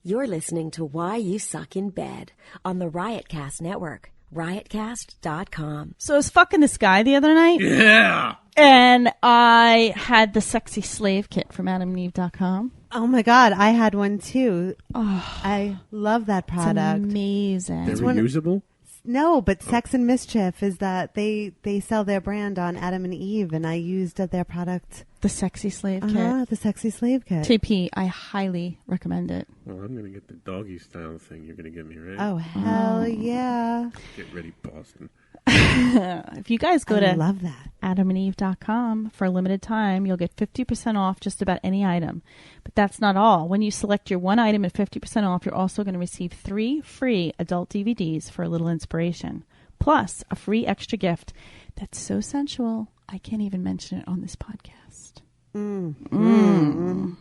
You're listening to Why You Suck in Bed on the Riotcast Network, riotcast.com. So I was fucking this guy the other night. Yeah. And I had the sexy slave kit from adamandeve.com. Oh my God, I had one too. Oh, I love that product. It's amazing. They're reusable? No, but Sex and Mischief is that they sell their brand on Adam and Eve, and I used their product. The sexy slave kit. The sexy slave kit. TP, I highly recommend it. Well, I'm going to get the doggy style thing you're going to give me, right? Oh, hell yeah. Get ready, Boston. If you guys go to love that. adamandeve.com for a limited time, you'll get 50% off just about any item. But that's not all. When you select your one item at 50% off, you're also going to receive 3 free adult DVDs for a little inspiration. Plus, a free extra gift that's so sensual, I can't even mention it on this podcast. To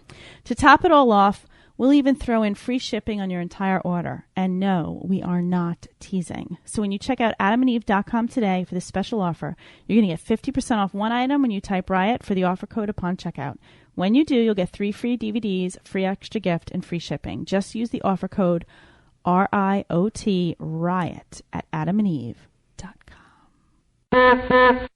top it all off, we'll even throw in free shipping on your entire order. And no, we are not teasing. So when you check out adamandeve.com today for this special offer, you're going to get 50% off one item when you type Riot for the offer code upon checkout. When you do, you'll get 3 free DVDs, free extra gift, and free shipping. Just use the offer code RIOT RIOT at adamandeve.com.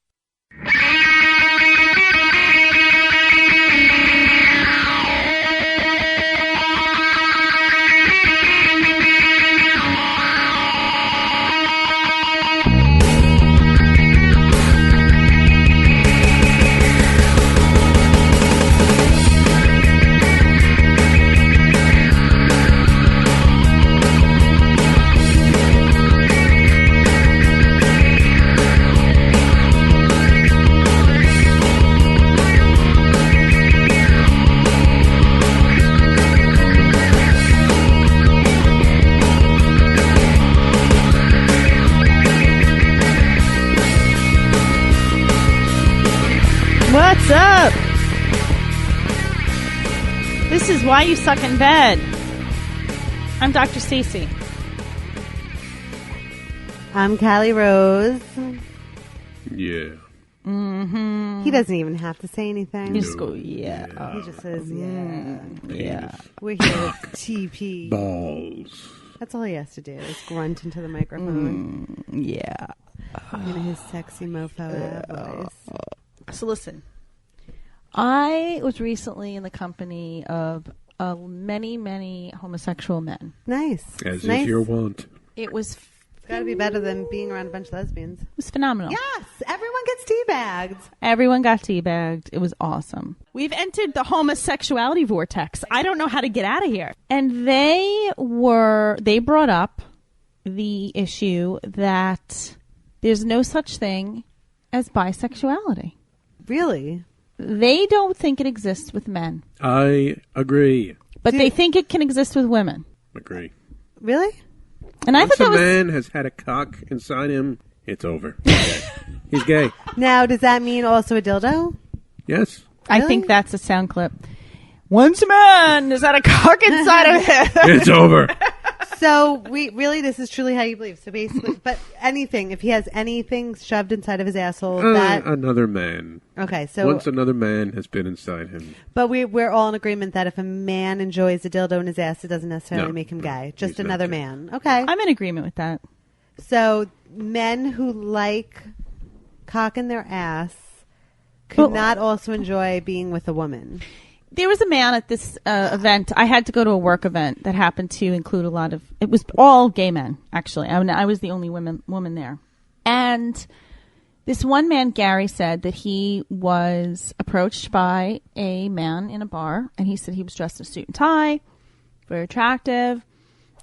What's up? This is Why You Suck in Bed. I'm Dr. Stacey. I'm Callie Rose. Yeah. Mm-hmm. He doesn't even have to say anything. You just go, yeah. He just says, yeah. Yeah. We're here with TP. Balls. That's all he has to do is grunt into the microphone. Yeah. In his sexy mofo voice. So listen, I was recently in the company of many, many homosexual men. Nice. As nice. is your want. It was It's got to be better than being around a bunch of lesbians. It was phenomenal. Yes, everyone gets teabagged. Everyone got teabagged. It was awesome. We've entered the homosexuality vortex. I don't know how to get out of here. And they brought up the issue that there's no such thing as bisexuality. Really? They don't think it exists with men. I agree. But they think it can exist with women. Agree. Really? And I Once thought that a was... man has had a cock inside him, it's over. He's gay. Now, does that mean also a dildo? Yes. I think that's a sound clip. Once a man has had a cock inside of him. It's over. So this is truly how you believe. So basically, but anything, if he has anything shoved inside of his asshole, that another man. Okay, so once another man has been inside him. But we're all in agreement that if a man enjoys a dildo in his ass, it doesn't necessarily make him gay. Just another man. Okay, I'm in agreement with that. So men who like cock in their ass could not also enjoy being with a woman. There was a man at this event. I had to go to a work event that happened to include it was all gay men, actually. I was the only woman there. And this one man, Gary, said that he was approached by a man in a bar, and he said he was dressed in a suit and tie, very attractive.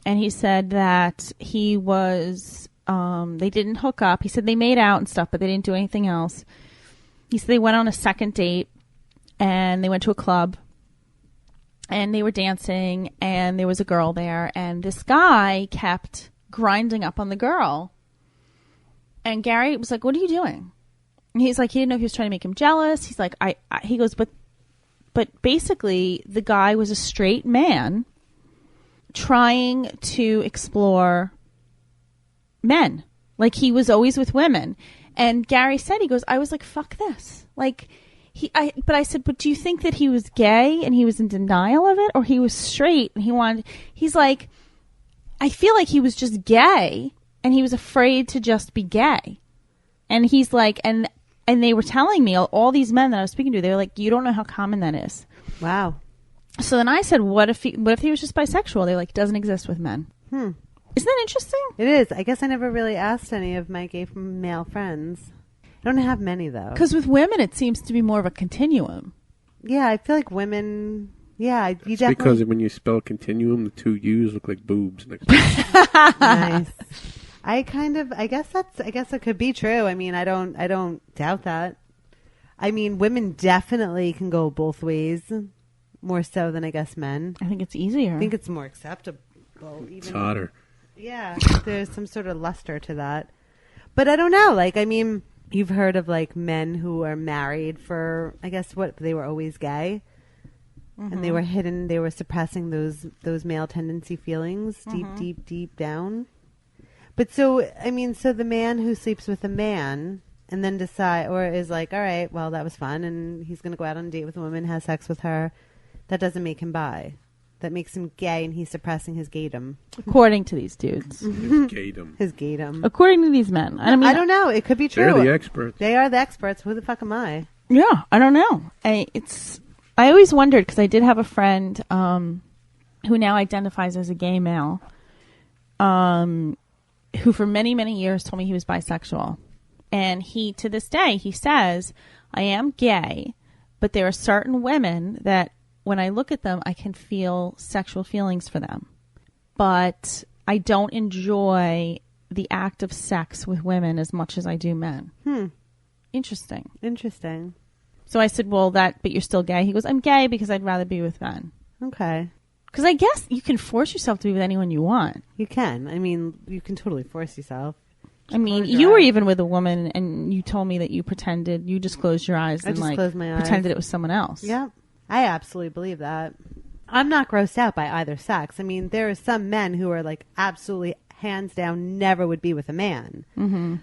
And he said that he was, they didn't hook up. He said they made out and stuff, but they didn't do anything else. He said they went on a second date. And they went to a club, and they were dancing, and there was a girl there, and this guy kept grinding up on the girl. And Gary was like, "What are you doing?" And he's like, he didn't know if he was trying to make him jealous. He's like, he goes, but basically the guy was a straight man trying to explore men. Like, he was always with women. And Gary said, he goes, I was like, fuck this. Like, But I said, but do you think that he was gay and he was in denial of it, or he was straight and he's like, I feel like he was just gay and he was afraid to just be gay. And he's like, and they were telling me, all these men that I was speaking to, they were like, you don't know how common that is. Wow. So then I said, what if he was just bisexual? They're like, it doesn't exist with men. Isn't that interesting? It is. I guess I never really asked any of my gay male friends. I don't have many, though. Because with women, it seems to be more of a continuum. Yeah, I feel like women... Yeah, you definitely... Because when you spell continuum, the two U's look like boobs next to it. Nice. I guess it could be true. I mean, I don't doubt that. I mean, women definitely can go both ways, more so than I guess men. I think it's easier. I think it's more acceptable. It's hotter. Yeah, there's some sort of luster to that. But I don't know. Like, I mean, you've heard of like men who are married for, I guess, what they were always gay, and they were hidden. They were suppressing those male tendency feelings deep down. But so, I mean, so the man who sleeps with a man and then is like, all right, well, that was fun, and he's going to go out on a date with a woman, has sex with her. That doesn't make him bi. That makes him gay, and he's suppressing his gaydom. According to these dudes. His gaydom. His gaydom. According to these men. I mean, I don't know. It could be true. They're the experts. They are the experts. Who the fuck am I? Yeah, I don't know. I always wondered, because I did have a friend who now identifies as a gay male, who for many, many years told me he was bisexual. And he, to this day, he says, I am gay, but there are certain women that when I look at them, I can feel sexual feelings for them. But I don't enjoy the act of sex with women as much as I do men. Interesting. So I said, well, but you're still gay? He goes, I'm gay because I'd rather be with men. Okay. Because I guess you can force yourself to be with anyone you want. You can. I mean, you can totally force yourself. I mean, you were even with a woman and you told me that you just closed your eyes and like closed my eyes. Pretended it was someone else. Yeah. I absolutely believe that. I'm not grossed out by either sex. I mean, there are some men who are like absolutely hands down never would be with a man. And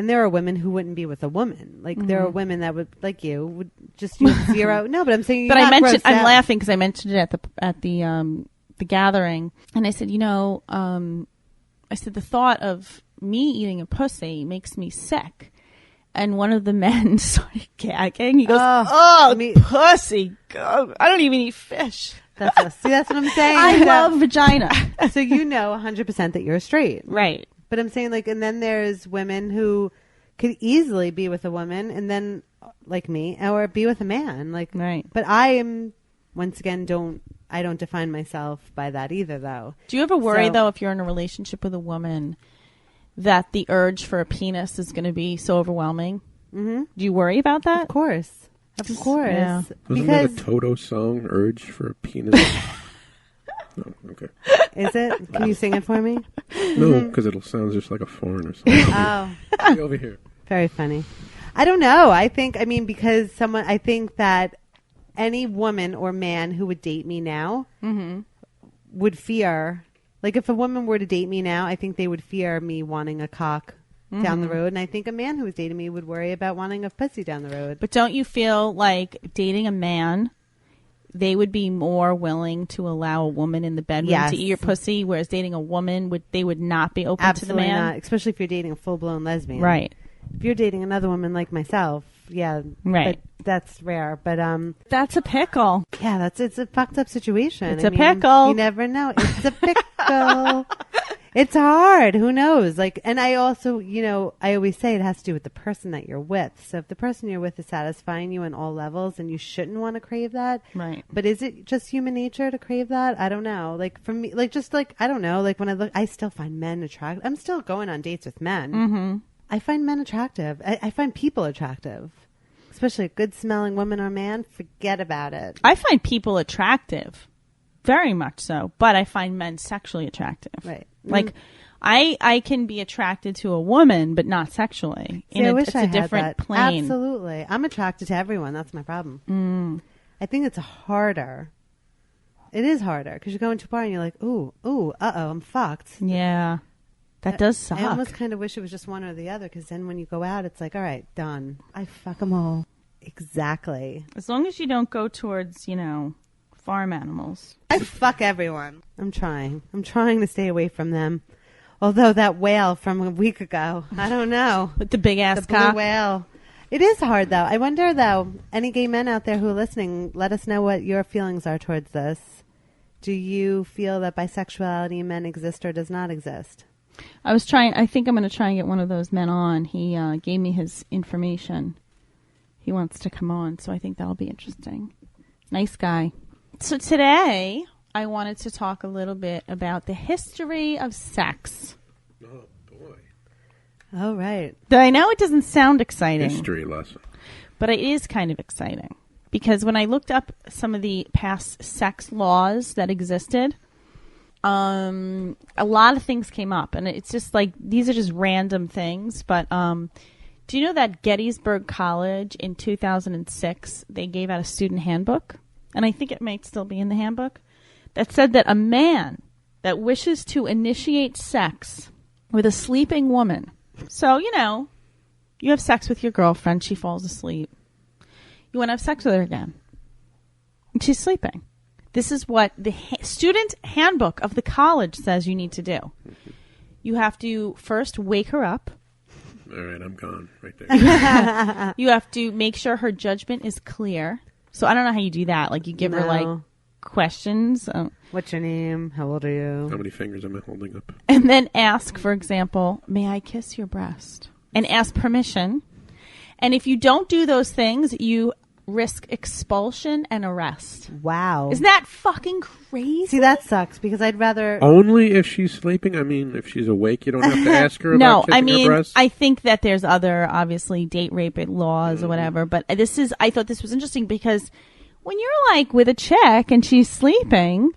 there are women who wouldn't be with a woman. Like there are women that would, like you, would just use zero. No, but I'm saying. But I'm laughing because I mentioned it at the gathering, and I said, I said the thought of me eating a pussy makes me sick. And one of the men started gagging. He goes, pussy. God, I don't even eat fish. That's what I'm saying. I love vagina. So 100% that you're straight. Right. But I'm saying, like, and then there's women who could easily be with a woman and then, like me, or be with a man. Like, right. But I am, once again, I don't define myself by that either, though. Do you ever worry, though, if you're in a relationship with a woman, that the urge for a penis is going to be so overwhelming? Do you worry about that? Of course. Yeah. Wasn't that a Toto song, Urge for a Penis? No, okay. Is it? Can you sing it for me? No, because it'll sound just like a foreigner song. Be over here. Very funny. I don't know. I think that any woman or man who would date me now would fear, like if a woman were to date me now, I think they would fear me wanting a cock down the road. And I think a man who was dating me would worry about wanting a pussy down the road. But don't you feel like dating a man, they would be more willing to allow a woman in the bedroom to eat your pussy, whereas dating a woman, they would not be open to the man? Absolutely not, especially if you're dating a full-blown lesbian. Right. If you're dating another woman like myself, yeah. Right. But that's rare. But that's a pickle. Yeah, it's a fucked up situation. It's a pickle. You never know. It's a pickle. It's hard. Who knows? Like, and I also, I always say it has to do with the person that you're with. So if the person you're with is satisfying you on all levels, then you shouldn't want to crave that. Right. But is it just human nature to crave that? I don't know. Like for me, like just like, I don't know. Like when I look, I still find men attractive. I'm still going on dates with men. I find men attractive. I find people attractive. Especially a good smelling woman or man. Forget about it. I find people attractive. Very much so. But I find men sexually attractive. Right. Like, I can be attracted to a woman, but not sexually. See, I wish it's I a had different that. plane. Absolutely. I'm attracted to everyone. That's my problem. I think it's harder. It is harder because you go into a bar and you're like, ooh, I'm fucked. Yeah. That does suck. I almost kind of wish it was just one or the other because then when you go out, it's like, all right, done. I fuck them all. Exactly. As long as you don't go towards, farm animals. I fuck everyone. I'm trying to stay away from them. Although that whale from a week ago, I don't know. With the big ass The blue cock. whale. It is hard, though. I wonder, though, any gay men out there who are listening, let us know what your feelings are towards this. Do you feel that bisexuality in men exists or does not exist? I think I'm going to try and get one of those men on. He gave me his information. He wants to come on, so I think that'll be interesting. Nice guy. So today, I wanted to talk a little bit about the history of sex. Oh, boy. Oh, right. I know it doesn't sound exciting. History lesson. But it is kind of exciting. Because when I looked up some of the past sex laws that existed, a lot of things came up. And it's just like, these are just random things. But do you know that Gettysburg College in 2006, they gave out a student handbook? And I think it might still be in the handbook. That said that a man that wishes to initiate sex with a sleeping woman. So, you have sex with your girlfriend. She falls asleep. You want to have sex with her again. And she's sleeping. This is what the student handbook of the college says you need to do. You have to first wake her up. All right, I'm gone right there. You have to make sure her judgment is clear. So I don't know how you do that. Like you give her like questions. What's your name? How old are you? How many fingers am I holding up? And then ask, for example, may I kiss your breast? And ask permission. And if you don't do those things, you risk expulsion and arrest. Wow. Isn't that fucking crazy? See, that sucks because I'd rather... Only if she's sleeping? I mean, if she's awake, you don't have to ask her No, about kissing her breast? I think that there's other, obviously, date rape laws or whatever. But I thought this was interesting because when you're like with a chick and she's sleeping...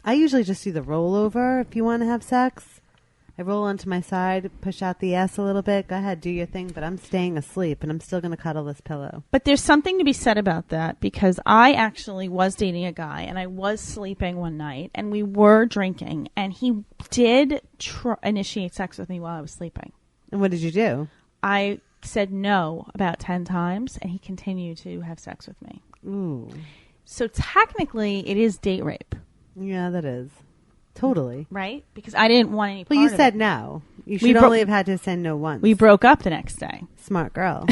I usually just do the rollover if you want to have sex. I roll onto my side, push out the ass a little bit. Go ahead, do your thing, but I'm staying asleep, and I'm still going to cuddle this pillow. But there's something to be said about that, because I actually was dating a guy, and I was sleeping one night, and we were drinking, and he did initiate sex with me while I was sleeping. And what did you do? I said no about 10 times, and he continued to have sex with me. Ooh. So technically, it is date rape. Yeah, that is. Totally. Right? Because I didn't want any part Well, you of said it. no. You should only have had to say no once. We broke up the next day. Smart girl.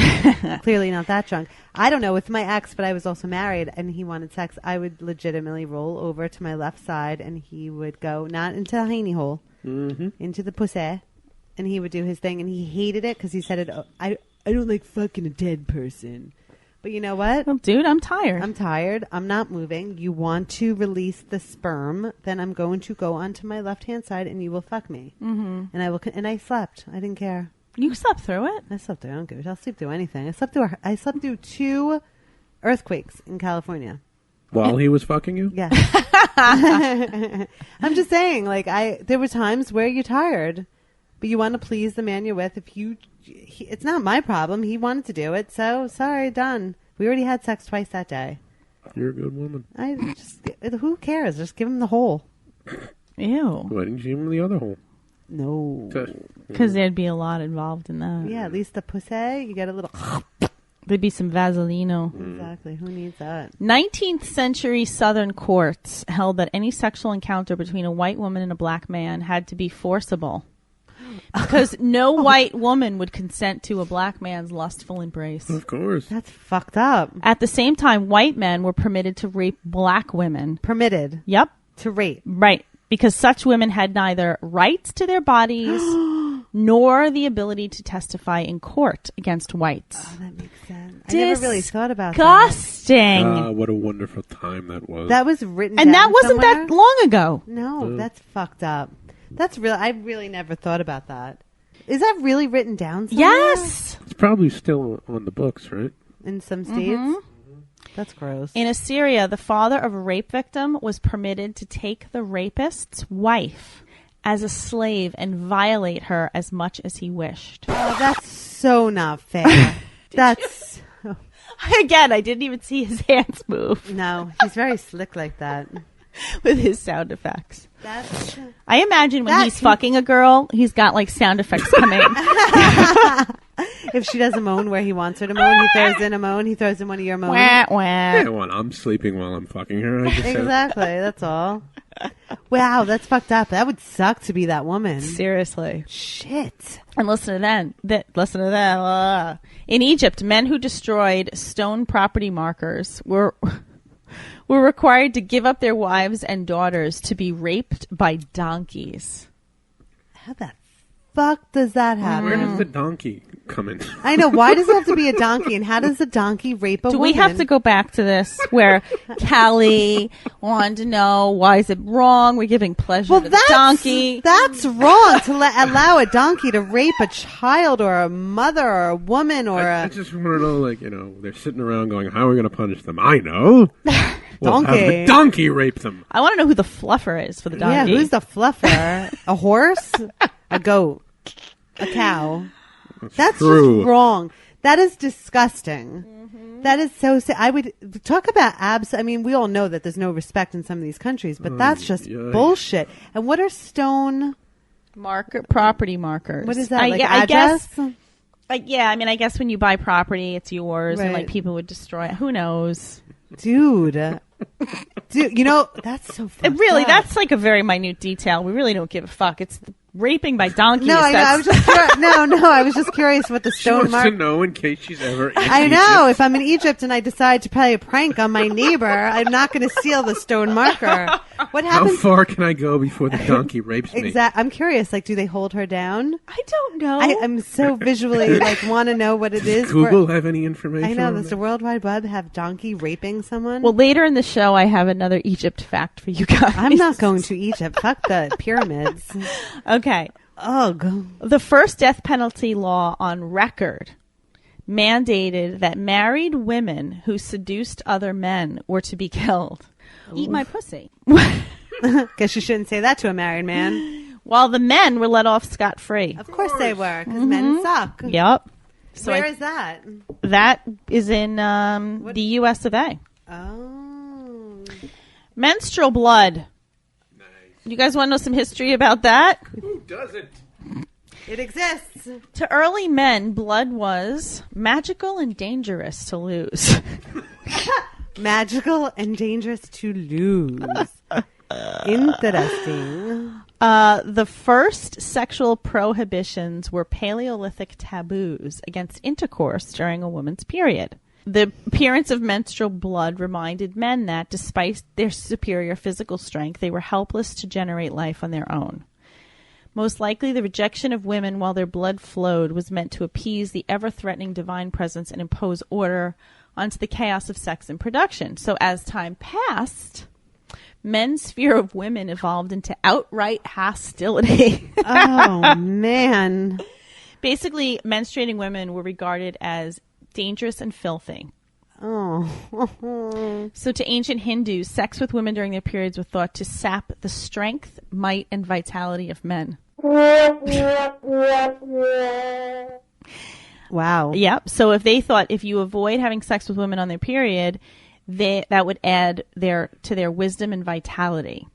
Clearly not that drunk. I don't know with my ex, but I was also married and he wanted sex. I would legitimately roll over to my left side and he would go not into the hiney hole, into the pussy, and he would do his thing. And he hated it because he said, I don't like fucking a dead person. But you know what? Well, dude, I'm tired. I'm tired. I'm not moving. You want to release the sperm, then I'm going to go onto my left-hand side and you will fuck me. Mm-hmm. And I will. And I slept. I didn't care. You slept through it? I slept through. I don't give a shit. I'll sleep through anything. I slept through 2 earthquakes in California. While he was fucking you? Yeah. I'm just saying, like, there were times where you're tired, but you want to please the man you're with. It's not my problem. He wanted to do it, so sorry, done. We already had sex twice that day. You're a good woman. Who cares? Just give him the hole. Ew. Why didn't you give him the other hole? No. Because there'd be a lot involved in that. Yeah, at least the pussy, you get a little... There'd be some Vaseline. Exactly. Who needs that? 19th century Southern courts held that any sexual encounter between a white woman and a black man had to be forcible. Because no white woman would consent to a black man's lustful embrace. Of course. That's fucked up. At the same time, white men were permitted to rape black women. Permitted. Yep. To rape. Right. Because such women had neither rights to their bodies nor the ability to testify in court against whites. Oh, that makes sense. I never really thought about that. Disgusting. What a wonderful time that was. That was written And down that wasn't somewhere? that long ago. No, that's fucked up. That's real. I really never thought about that. Is that really written down somewhere? Yes. It's probably still on the books, right? In some states? That's gross. In Assyria, the father of a rape victim was permitted to take the rapist's wife as a slave and violate her as much as he wished. Oh, that's so not fair. That's... Again, I didn't even see his hands move No, he's very slick like that. with his sound effects. That's... I imagine when he's fucking a girl, he's got like sound effects coming. If she doesn't moan where he wants her to moan, he throws in a moan. He throws in one of your moans. Wah, wah. Yeah, well, I'm sleeping while I'm fucking her. I just said- Exactly. That's all. Wow, that's fucked up. That would suck to be that woman. Seriously. Shit. And listen to that. In Egypt, men who destroyed stone property markers were required to give up their wives and daughters to be raped by donkeys. How the fuck does that happen? Where does the donkey come in? I know. Why does it have to be a donkey? And how does a donkey rape a Do woman? we have to go back to this where Callie wanted to know why is it wrong? We're giving pleasure to the donkey. That's wrong to allow a donkey to rape a child or a mother or a woman or I a just want to know, like, they're sitting around going, how are we going to punish them? I know. We'll have a donkey rape them. I want to know who the fluffer is for the donkey. Yeah, who's the fluffer? A horse? A goat? A cow? That's true. just wrong. That is disgusting. Mm-hmm. That is so sick. I would talk about abs. I mean, we all know that there's no respect in some of these countries, but that's just bullshit. And what are stone property markers? What is that? Like I address? guess. Yeah, I mean, I guess when you buy property, it's yours, and Right. like people would destroy it. Who knows? Dude, that's so fucked Really, up. that's like a very minute detail. We really don't give a fuck. It's the raping by donkeys. No, I know. I was just I was just curious what the She stone wants mark. to know in case she's ever in I know. Egypt. If I'm in Egypt and I decide to play a prank on my neighbor, I'm not going to steal the stone marker. What How happens? far can I go before the donkey rapes me? I'm curious. Like, do they hold her down? I don't know. I'm so visually want to know what it is. Does Google have any information? I know. on Does that? the World Wide Web have donkey raping someone? Well, later in the show, I have another Egypt fact for you guys. I'm not going to Egypt. Fuck the pyramids. Okay. Ugh. The first death penalty law on record mandated that married women who seduced other men were to be killed. Eat my pussy. Guess you shouldn't say that to a married man. While the men were let off scot-free. Of course they were, because men suck. Yep. So Where is that? that is in the U.S. of A. Oh. Menstrual blood. You guys want to know some history about that? Who doesn't? It exists. To early men, blood was magical and dangerous to lose. Magical and dangerous to lose. Interesting. The first sexual prohibitions were Paleolithic taboos against intercourse during a woman's period. The appearance of menstrual blood reminded men that, despite their superior physical strength, they were helpless to generate life on their own. Most likely, the rejection of women while their blood flowed was meant to appease the ever-threatening divine presence and impose order onto the chaos of sex and production. So as time passed, men's fear of women evolved into outright hostility. Oh, man. Basically, menstruating women were regarded as dangerous and filthy. Oh. So to ancient Hindus, sex with women during their periods was thought to sap the strength, might, and vitality of men. Wow. Yep. So if they thought if you avoid having sex with women on their period, that would add to their wisdom and vitality.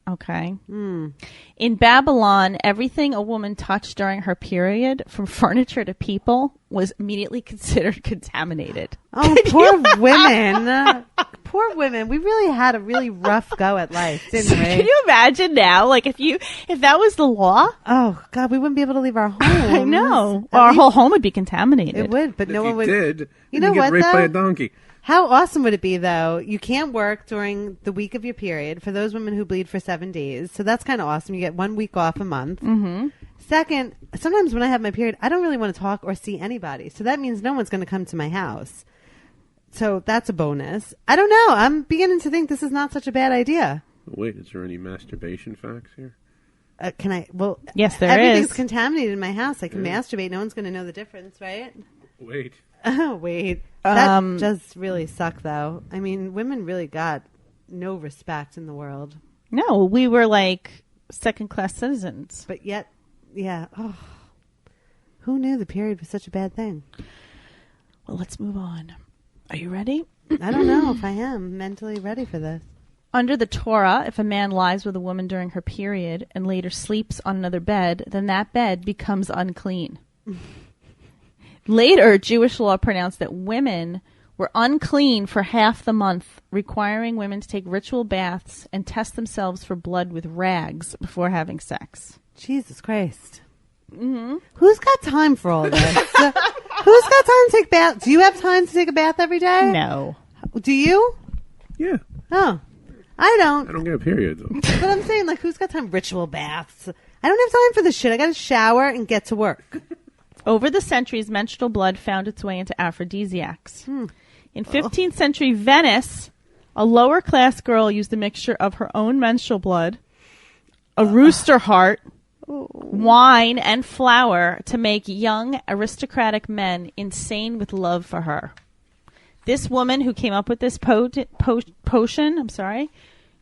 Okay. In Babylon, everything a woman touched during her period, from furniture to people, was immediately considered contaminated. Oh, poor women. Poor women. We really had a really rough go at life, didn't we? Can you imagine now, like if that was the law? Oh, God, we wouldn't be able to leave our home. I know. Our whole home would be contaminated. It would, but If no you one would. did, You know get what, raped by though? a donkey. How awesome would it be, though? You can't work during the week of your period for those women who bleed for 7 days. So that's kind of awesome. You get 1 week off a month. Mm-hmm. Second, sometimes when I have my period, I don't really want to talk or see anybody. So that means no one's going to come to my house. So that's a bonus. I don't know. I'm beginning to think this is not such a bad idea. Wait, is there any masturbation facts here? Can I? Well, Yes, there everything's is. contaminated in my house. I can masturbate. No one's going to know the difference, right? Wait. Oh, wait. That does really suck, though. I mean, women really got no respect in the world. No, we were like second-class citizens. But yet, yeah. Oh, who knew the period was such a bad thing? Well, let's move on. Are you ready? I don't know if I am mentally ready for this. Under the Torah, if a man lies with a woman during her period and later sleeps on another bed, then that bed becomes unclean. Later, Jewish law pronounced that women were unclean for half the month, requiring women to take ritual baths and test themselves for blood with rags before having sex. Jesus Christ. Mm-hmm. Who's got time for all this? Who's got time to take baths? Do you have time to take a bath every day? No. Do you? Yeah. Oh, I don't. I don't get a period, though. But I'm saying, like, who's got time? Ritual baths. I don't have time for this shit. I got to shower and get to work. Over the centuries, menstrual blood found its way into aphrodisiacs. In 15th century Venice, a lower-class girl used a mixture of her own menstrual blood, a rooster heart, wine, and flour to make young aristocratic men insane with love for her. This woman who came up with this potion,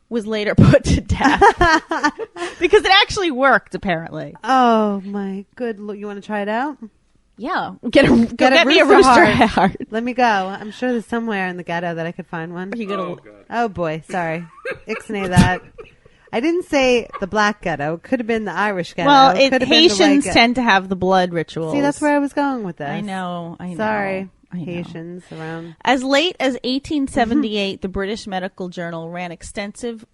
was later put to death because it actually worked, apparently. Oh my good! You want to try it out? Yeah, get me a rooster heart. Let me go. I'm sure there's somewhere in the ghetto that I could find one. Oh boy, sorry, ixnay that. I didn't say the black ghetto. Could have been the Irish ghetto. Well, Haitians tend to have the blood rituals. See, that's where I was going with this. I know. Sorry. Haitians around. As late as 1878, the British Medical Journal ran extensive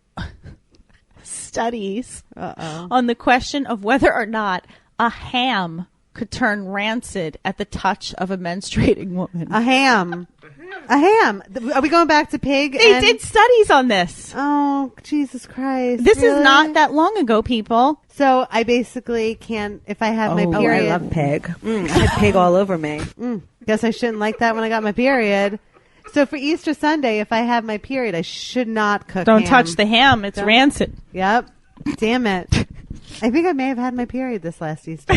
studies on the question of whether or not a ham could turn rancid at the touch of a menstruating woman. A ham. A ham. Are we going back to pig? They did studies on this. Oh, Jesus Christ. This is not that long ago, people. So I basically can't, if I have my period. I love pig. I had pig all over me. Guess I shouldn't like that when I got my period. So for Easter Sunday, if I have my period, I should not cook Don't ham. touch the ham. It's rancid. Yep. Damn it. I think I may have had my period this last Easter.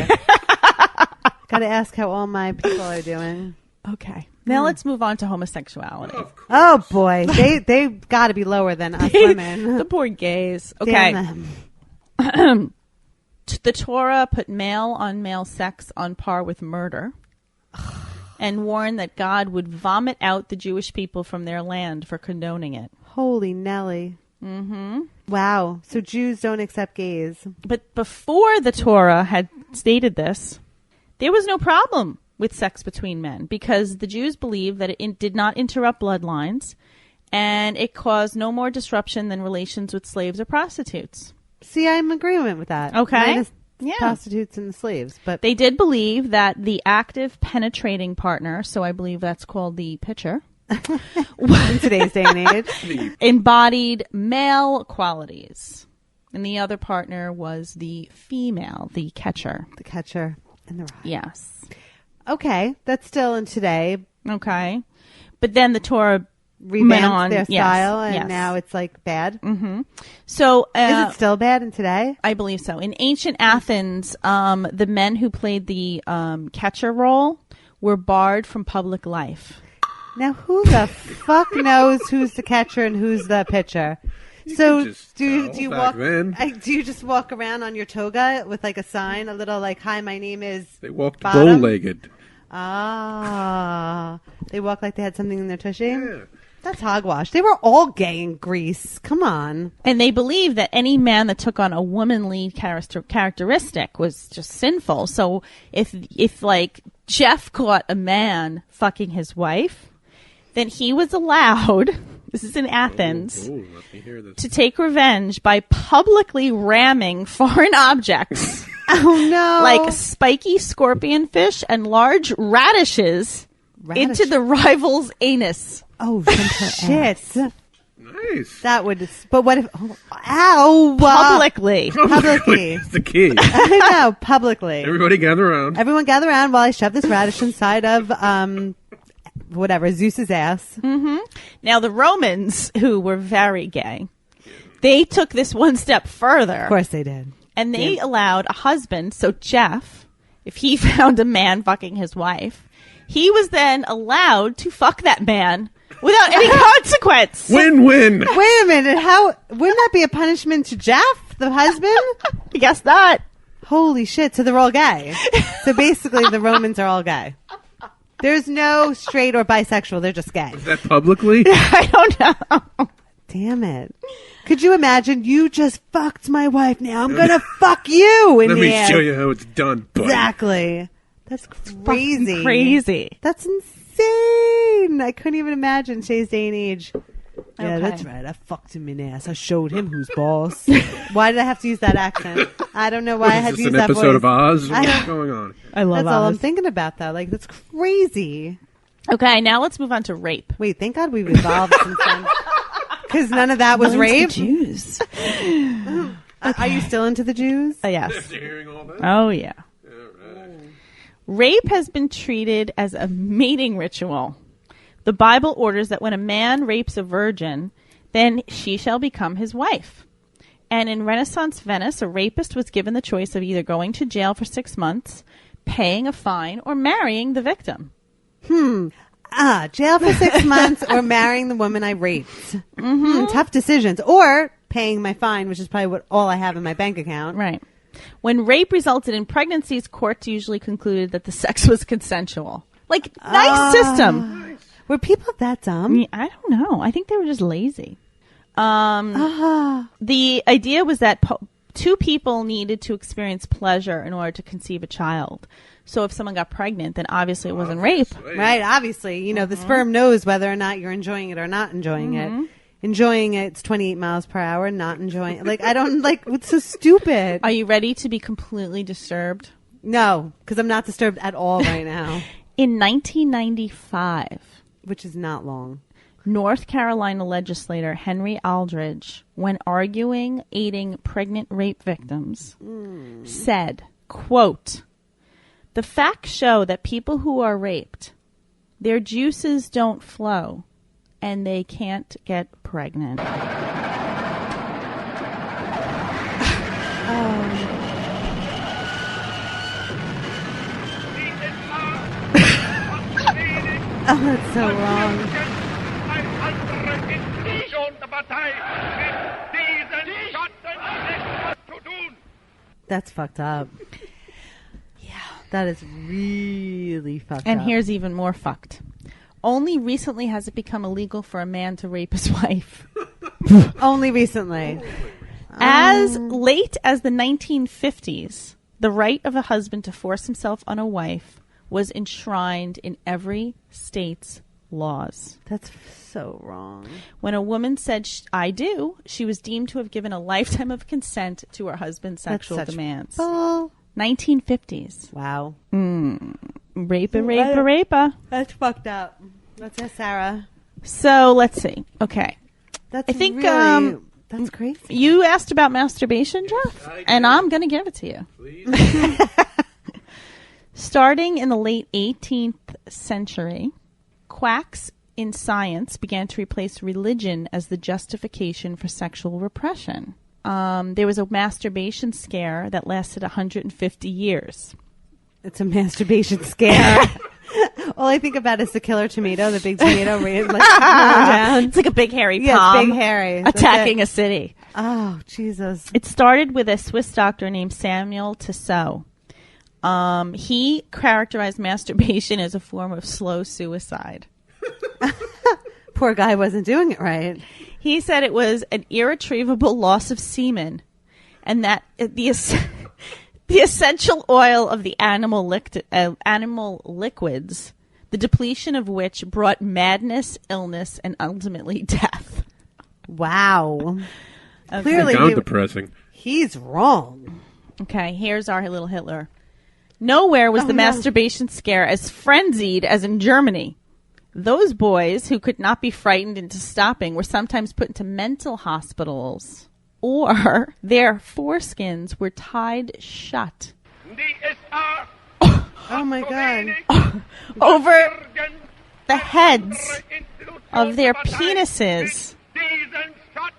Got to ask how all my people are doing. Okay. Now let's move on to homosexuality. Oh, boy. They got to be lower than us women. The poor gays. Okay. Damn them. The Torah put male-on-male sex on par with murder and warned that God would vomit out the Jewish people from their land for condoning it. Holy Nelly. Mm-hmm. Wow. So Jews don't accept gays. But before the Torah had stated this, there was no problem with sex between men because the Jews believed that it did not interrupt bloodlines and it caused no more disruption than relations with slaves or prostitutes. See, I'm in agreement with that. Okay. Prostitutes and the slaves. But they did believe that the active penetrating partner, so I believe that's called the pitcher, in today's day and age, embodied male qualities. And the other partner was the female, the catcher. The catcher and the rod. Yes. Okay. That's still in today. Okay. But then the Torah revamped their style, and now it's like bad. Mm-hmm. So is it still bad in today? I believe so. In ancient Athens, the men who played the catcher role were barred from public life. Now, who the fuck knows who's the catcher and who's the pitcher? So do you walk? Do you just walk around on your toga with like a sign, a little like, "Hi, my name is." They walked bow-legged. Ah, they walk like they had something in their tushy. Yeah. That's hogwash. They were all gay in Greece. Come on. And they believed that any man that took on a womanly characteristic was just sinful. So if like Jeff caught a man fucking his wife, then he was allowed, this is in Athens, let me hear this, to take revenge by publicly ramming foreign objects. Oh no. Like spiky scorpion fish and large radishes into the rival's anus. Oh, shit. Nice. That would, but what if, ow. Publicly. Publicly. It's the key. I know, publicly. Everybody gather around. Everyone gather around while I shove this radish inside of, whatever, Zeus's ass. Mm-hmm. Now, the Romans, who were very gay, they took this one step further. Of course they did. And they allowed a husband, so Jeff, if he found a man fucking his wife, he was then allowed to fuck that man without any consequence. Win-win. Wait a minute. How wouldn't that be a punishment to Jeff, the husband? I guess not. Holy shit. So they're all gay. So basically the Romans are all gay. There's no straight or bisexual. They're just gay. Is that publicly? I don't know. Damn it. Could you imagine? You just fucked my wife. Now I'm going to fuck you in Let the me ass. show you how it's done, buddy. Exactly. That's crazy. Crazy. That's insane. I couldn't even imagine Shay's day and age. Yeah, Okay. that's right. I fucked him in the ass. I showed him who's boss. Why did I have to use that accent? I don't know why I had to use that voice. Is this an episode of Oz? What's going on? I love That's all Oz. I'm thinking about, though. Like, that's crazy. Okay, now let's move on to rape. Wait, thank God we've evolved since then. Because none of that was rape. Jews. Are you still into the Jews? Yes. After hearing all that? Oh, yeah. All right. Rape has been treated as a mating ritual. The Bible orders that when a man rapes a virgin, then she shall become his wife. And in Renaissance Venice, a rapist was given the choice of either going to jail for 6 months, paying a fine, or marrying the victim. Jail for 6 months or marrying the woman I raped. Tough decisions. Or paying my fine, which is probably all I have in my bank account. Right. When rape resulted in pregnancies, courts usually concluded that the sex was consensual. Like, nice system. Were people that dumb? I don't know. I think they were just lazy. The idea was that two people needed to experience pleasure in order to conceive a child. So if someone got pregnant, then obviously it wasn't rape. Right, obviously. You know, the sperm knows whether or not you're enjoying it or not enjoying it. Enjoying it, it's 28 miles per hour. Not enjoying it. Like, I don't, like, it's so stupid. Are you ready to be completely disturbed? No, because I'm not disturbed at all right now. In 1995, Which is not long. North Carolina legislator Henry Aldridge, when arguing aiding pregnant rape victims, said, quote, "The facts show that people who are raped, their juices don't flow, and they can't get pregnant." Oh, that's so wrong. That's fucked up. Yeah. That is really fucked up. And here's even more fucked. Only recently has it become illegal for a man to rape his wife. Only recently. As late as the 1950s, the right of a husband to force himself on a wife was enshrined in every state's laws. That's so wrong. When a woman said, I do, she was deemed to have given a lifetime of consent to her husband's sexual That's such demands. bull. 1950s. Wow. Rape. That's fucked up. Let's ask Sarah. So let's see. Okay. That's I think, really, that's crazy. You asked about masturbation, Jeff, and I'm going to give it to you. Please. Starting in the late 18th century, quacks in science began to replace religion as the justification for sexual repression. There was a masturbation scare that lasted 150 years. It's a masturbation scare. All I think about is the killer tomato, the big tomato like down. It's like a big hairy Yeah, palm it's big hairy. That's attacking it. a city. Oh, Jesus. It started with a Swiss doctor named Samuel Tissot. He characterized masturbation as a form of slow suicide. Poor guy wasn't doing it right. He said it was an irretrievable loss of semen, and that the essential oil of the animal liquids, the depletion of which brought madness, illness, and ultimately death. Wow. Okay. Clearly, Sound depressing. he's wrong. Okay, here's our little Hitler. Nowhere was the masturbation scare as frenzied as in Germany. Those boys who could not be frightened into stopping were sometimes put into mental hospitals, or their foreskins were tied shut Oh, my God. over the heads of their penises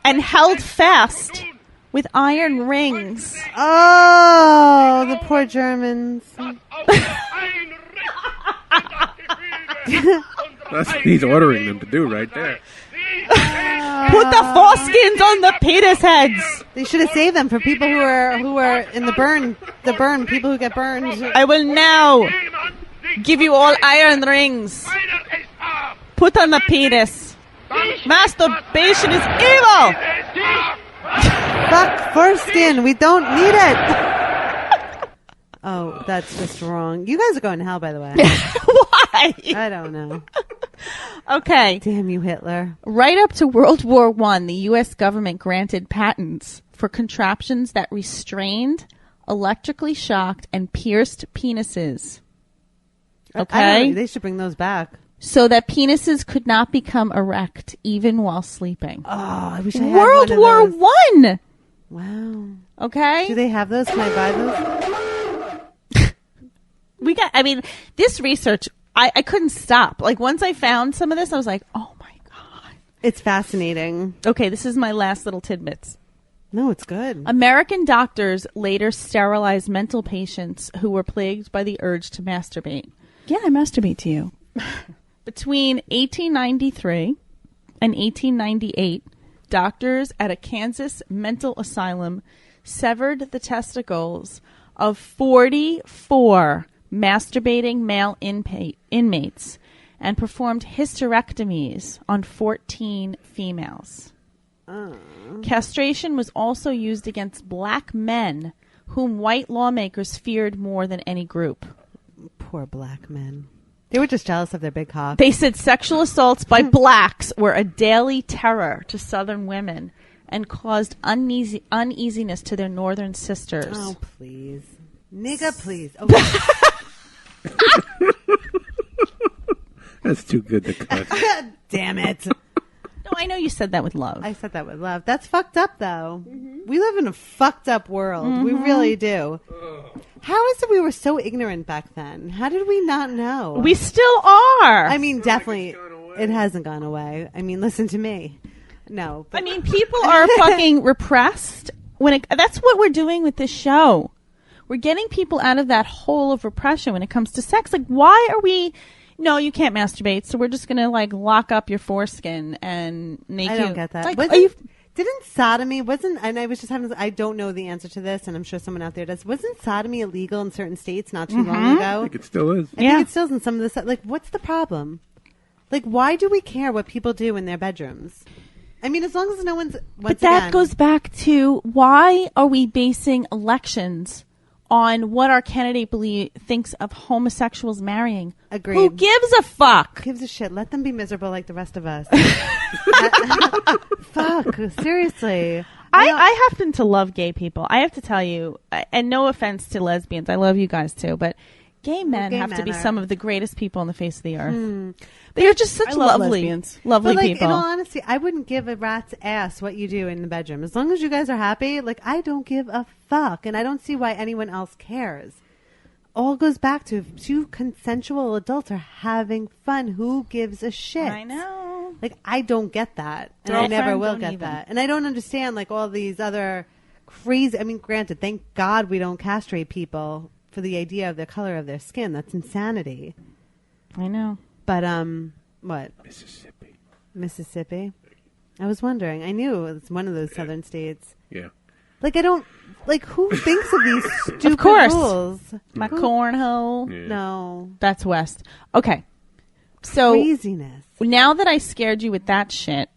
and held fast with iron rings. Oh, the poor Germans. That's what he's ordering them to do right there. Put the foreskins on the penis heads. They should have saved them for people who are in the burn, people who get burned. I will now give you all iron rings. Put on the penis. Masturbation is evil. Fuck foreskin. We don't need it. Oh, That's just wrong. You guys are going to hell, by the way. Why? I don't know. Okay. Damn you, Hitler. Right up to World War I, the U.S. government granted patents for contraptions that restrained, electrically shocked, and pierced penises. I Okay? don't know, they should bring those back. So that penises could not become erect even while sleeping. Oh, I wish I had World one of War those. One. Wow. Okay? Do they have those? Can I buy those? This research, I couldn't stop. Like, once I found some of this, I was like, oh my God. It's fascinating. Okay, this is my last little tidbits. No, it's good. American doctors later sterilized mental patients who were plagued by the urge to masturbate. Yeah, I masturbate to you. Between 1893 and 1898, doctors at a Kansas mental asylum severed the testicles of 44 masturbating male inmates and performed hysterectomies on 14 females. Castration was also used against black men whom white lawmakers feared more than any group. Poor black men. They were just jealous of their big cock. They said sexual assaults by blacks were a daily terror to Southern women and caused uneasiness to their Northern sisters. Oh, please. Nigga, please. Oh, That's too good to cut. damn it. No, I know you said that with love. I said that with love. That's fucked up, though. We live in a fucked up world. We really do. How is it we were so ignorant back then? How did we not know? We still are. I mean, definitely, it hasn't gone away. I mean, listen to me. No. I mean, people are fucking repressed. That's what we're doing with this show. We're getting people out of that hole of repression when it comes to sex. Like, why are we... No, you can't masturbate, so we're just going to, like, lock up your foreskin and make I you... don't get that. Like, Didn't sodomy, and I was just having, I don't know the answer to this, and I'm sure someone out there does. Wasn't sodomy illegal in certain states not too long ago? I think it still is. I think it still is in some of the, like, what's the problem? Like, why do we care what people do in their bedrooms? I mean, as long as no one's, But that goes back to, why are we basing elections on what our candidate thinks of homosexuals marrying? Agreed. Who gives a fuck? Gives a shit. Let them be miserable like the rest of us. Fuck. Seriously. I happen to love gay people. I have to tell you, and no offense to lesbians, I love you guys too, but gay men have to be some of the greatest people on the face of the earth. They are just such lovely lesbians. lovely But, like, people. in all honesty, I wouldn't give a rat's ass what you do in the bedroom. As long as you guys are happy, like, I don't give a fuck. And I don't see why anyone else cares. All goes back to if two consensual adults are having fun. Who gives a shit? I know. Like, I don't get that. And I never will get that. And I don't understand, like, all these other crazy... I mean, granted, thank God we don't castrate people for the idea of the color of their skin. That's insanity. I know. But, what? Mississippi? I was wondering. I knew it's one of those southern states. Yeah. Like, I don't... Like, who thinks of these stupid Of course. rules? My cornhole. Yeah. No. That's West. Okay. So Craziness. now that I scared you with that shit,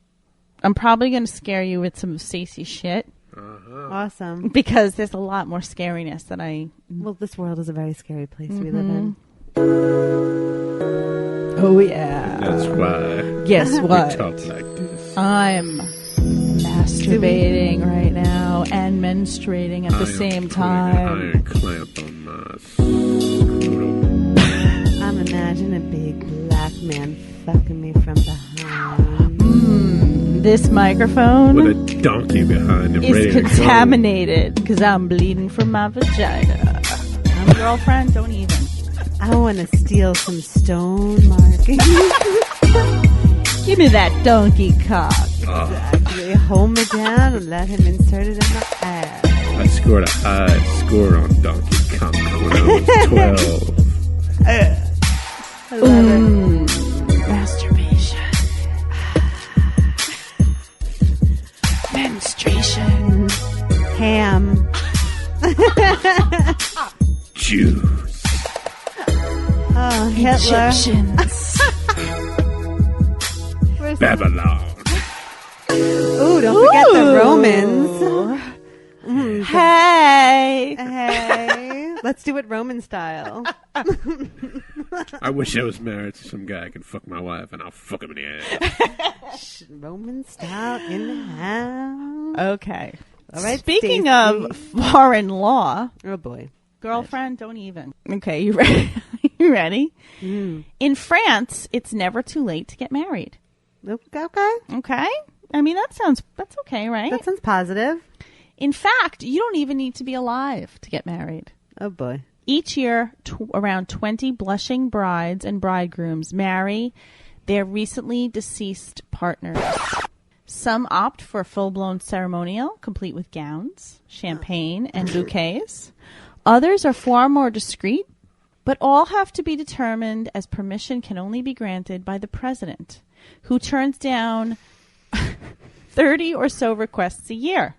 I'm probably going to scare you with some of Stacey's shit Awesome. because there's a lot more scariness that I... Well, this world is a very scary place we live in. Oh, yeah. That's why Guess we what? talk like this. I'm masturbating right now and menstruating at the same time. Iron clamp on my scrotum. I'm imagining a big black man fucking me from behind. This microphone With a donkey behind him. is ready to go. contaminated because I'm bleeding from my vagina. I'm girlfriend, don't even. I want to steal some stone markings. Give me that donkey cock. Exactly. Hold me down and let him insert it in my ass. I scored a high score on Donkey Kong when I was 12. I love it. Masturbation. Menstruation. Ham. Jews. Oh, Hitler. Egyptians. Where's Babylon. Ooh, don't forget the Romans. Hey. Hey. Let's do it Roman style. I wish I was married to some guy I could fuck my wife, and I'll fuck him in the ass. Roman style in the house. Okay. All right, Speaking Stacey. of foreign law, Oh, boy. girlfriend, don't even. Okay, you ready? You ready? Mm. In France, it's never too late to get married. Okay. Okay? I mean, that's okay, right? That sounds positive. In fact, you don't even need to be alive to get married. Oh, boy. Each year, around 20 blushing brides and bridegrooms marry their recently deceased partners. Some opt for a full-blown ceremonial, complete with gowns, champagne, and bouquets. Others are far more discreet, but all have to be determined as permission can only be granted by the president, who turns down 30 or so requests a year.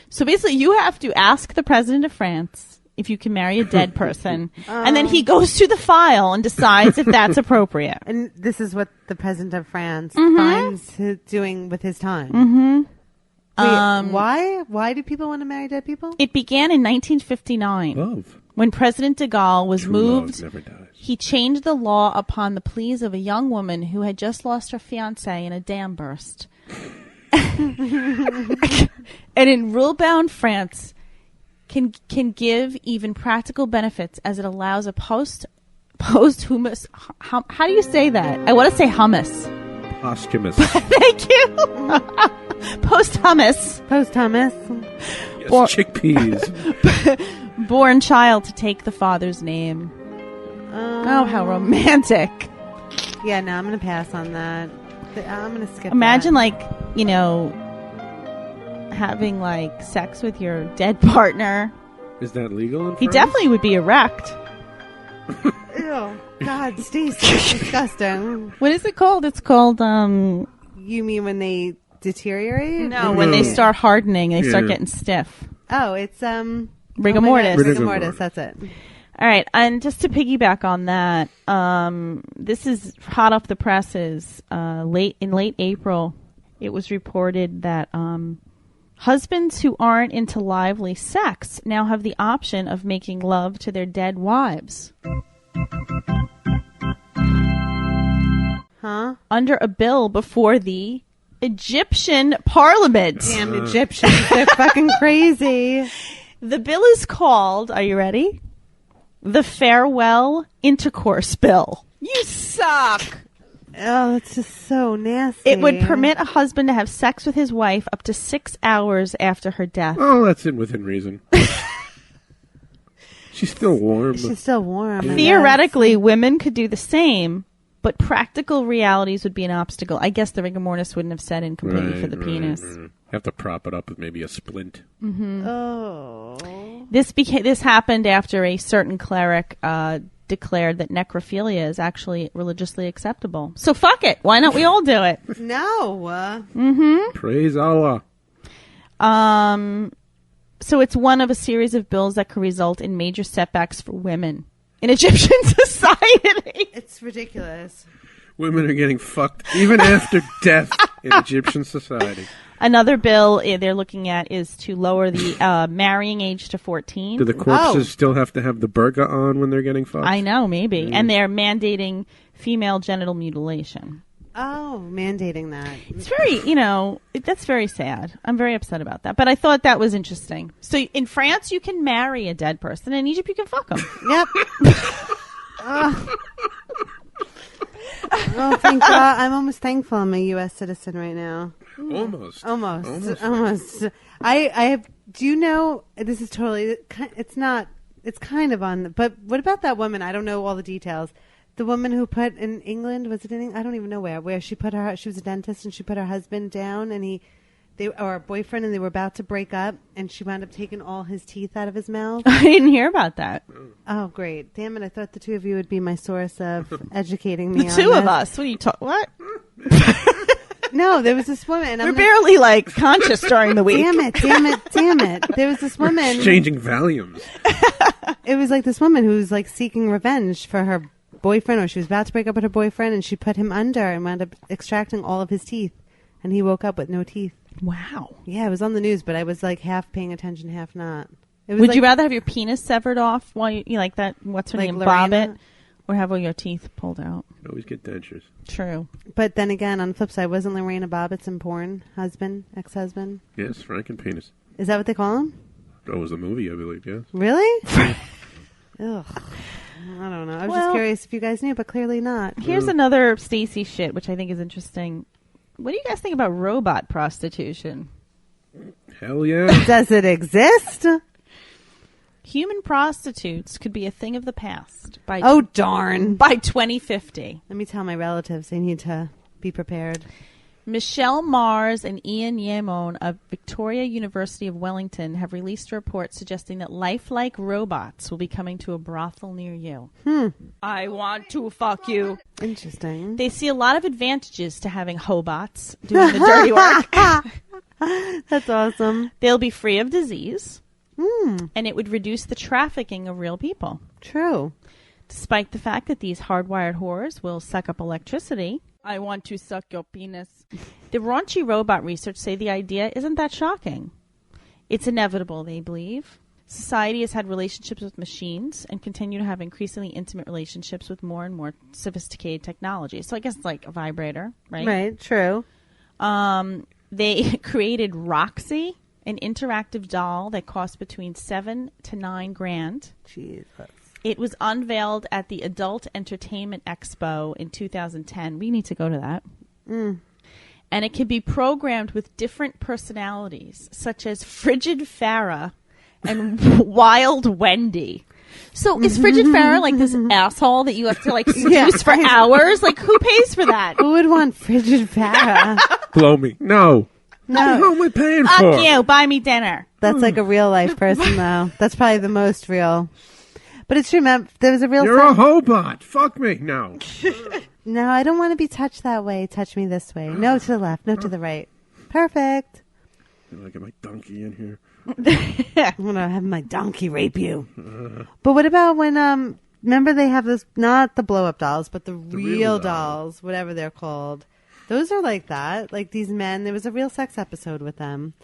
So basically, you have to ask the president of France if you can marry a dead person, and then he goes through the file and decides if that's appropriate. And this is what the president of France finds doing with his time. Wait, why? Why do people want to marry dead people? It began in 1959 Love. when President de Gaulle was True moved. love never dies. He changed the law upon the pleas of a young woman who had just lost her fiancé in a dam burst. And in rule-bound France, can give even practical benefits as it allows a posthumous. How do you say that? I want to say hummus. Posthumous. Thank you. Posthumous. Post-Thomas. Yes, Or- chickpeas. Born child to take the father's name. Oh, how romantic. Yeah, no, I'm going to pass on that. I'm going to skip Imagine, that. like, you know, having, like, sex with your dead partner. Is that legal in He France? definitely would be erect. Ew. God, Stacey, that's disgusting. What is it called? It's called, You mean when they deteriorate? no, when they start hardening, they start Yeah. getting stiff. Oh, it's, Rigor oh my mortis. God, rigor Rigor mortis, mortis. that's it. All right, and just to piggyback on that, this is hot off the presses. In late April, it was reported that husbands who aren't into lively sex now have the option of making love to their dead wives. Huh? Under a bill before the Egyptian Parliament. Damn Egyptians, they're fucking crazy. The bill is called, are you ready? The Farewell Intercourse Bill. You suck. Oh, it's just so nasty. It would permit a husband to have sex with his wife up to 6 hours after her death. Oh, that's within reason. She's still warm. She's still warm. I Theoretically, women could do the same, but practical realities would be an obstacle. I guess the rigor mortis wouldn't have set in completely for the penis. Right. Have to prop it up with maybe a splint. guess. Oh. This happened after a certain cleric declared that necrophilia is actually religiously acceptable. So fuck it. Why not we all do it? No. Praise Allah. So it's one of a series of bills that could result in major setbacks for women in Egyptian society. It's ridiculous. Women are getting fucked even after death in Egyptian society. Another bill they're looking at is to lower the marrying age to 14. Do the corpses still have to have the burqa on when they're getting fucked? I know, maybe. And they're mandating female genital mutilation. Oh, mandating that. It's very, that's very sad. I'm very upset about that. But I thought that was interesting. So in France, you can marry a dead person. In Egypt, you can fuck them. Yep. Oh, thank God. I'm almost thankful I'm a U.S. citizen right now. Almost. Almost. I have, do you know, this is totally, it's kind of on, but what about that woman? I don't know all the details. The woman who put in England, was it in England? I don't even know where she put she was a dentist and she put her husband down and or a boyfriend, and they were about to break up, and she wound up taking all his teeth out of his mouth. I didn't hear about that. Oh, great. Damn it. I thought the two of you would be my source of educating me The on two of this. us. What are you talking? What? No, there was this woman. And We're I'm barely conscious during the week. Damn it. There was this woman. Exchanging Valiums. It was like this woman who was like seeking revenge for her boyfriend, or she was about to break up with her boyfriend, and she put him under and wound up extracting all of his teeth, and he woke up with no teeth. Wow. Yeah, it was on the news, but I was like half paying attention, half not. It was Would like, you rather have your penis severed off while you like that? What's her Like name? Bob Lorena? it, or have all your teeth pulled out? Always get dentures. True. But then again, on the flip side, wasn't Lorena Bobbitt's in porn? Husband, ex-husband. Yes, Frank and penis. Is that what they call him? That was the movie, I believe. Yes. Really? Ugh. I don't know. I was just curious if you guys knew, but clearly not. Here's another Stacy shit, which I think is interesting. What do you guys think about robot prostitution? Hell yeah. Does it exist? Human prostitutes could be a thing of the past by Oh, darn. by 2050. Let me tell my relatives they need to be prepared. Michelle Mars and Ian Yamone of Victoria University of Wellington have released a report suggesting that lifelike robots will be coming to a brothel near you. I want to fuck you. Interesting. They see a lot of advantages to having hobots doing the dirty work. That's awesome. They'll be free of disease, and it would reduce the trafficking of real people. True. Despite the fact that these hardwired whores will suck up electricity, I want to suck your penis. The raunchy robot research say the idea isn't that shocking. It's inevitable, they believe. Society has had relationships with machines and continue to have increasingly intimate relationships with more and more sophisticated technology. So I guess it's like a vibrator, right? Right. True. They created Roxy, an interactive doll that cost between $7,000 to $9,000. Jesus. It was unveiled at the Adult Entertainment Expo in 2010. We need to go to that. And it can be programmed with different personalities, such as Frigid Farrah and Wild Wendy. So is Frigid Farrah like this asshole that you have to like seduce for hours? Like, who pays for that? Who would want Frigid Farrah? Blow me. No. What the hell am I paying for? Fuck you. Buy me dinner. That's like a real life person, though. That's probably the most real. But it's true, man. There was a real. You're a hobot. Fuck me. No. No, I don't want to be touched that way. Touch me this way. No to the left. No to the right. Perfect. I get my donkey in here. I'm gonna have my donkey rape you. But what about when remember they have this, not the blow up dolls, but the real dolls, whatever they're called. Those are like that. Like these men. There was a real sex episode with them.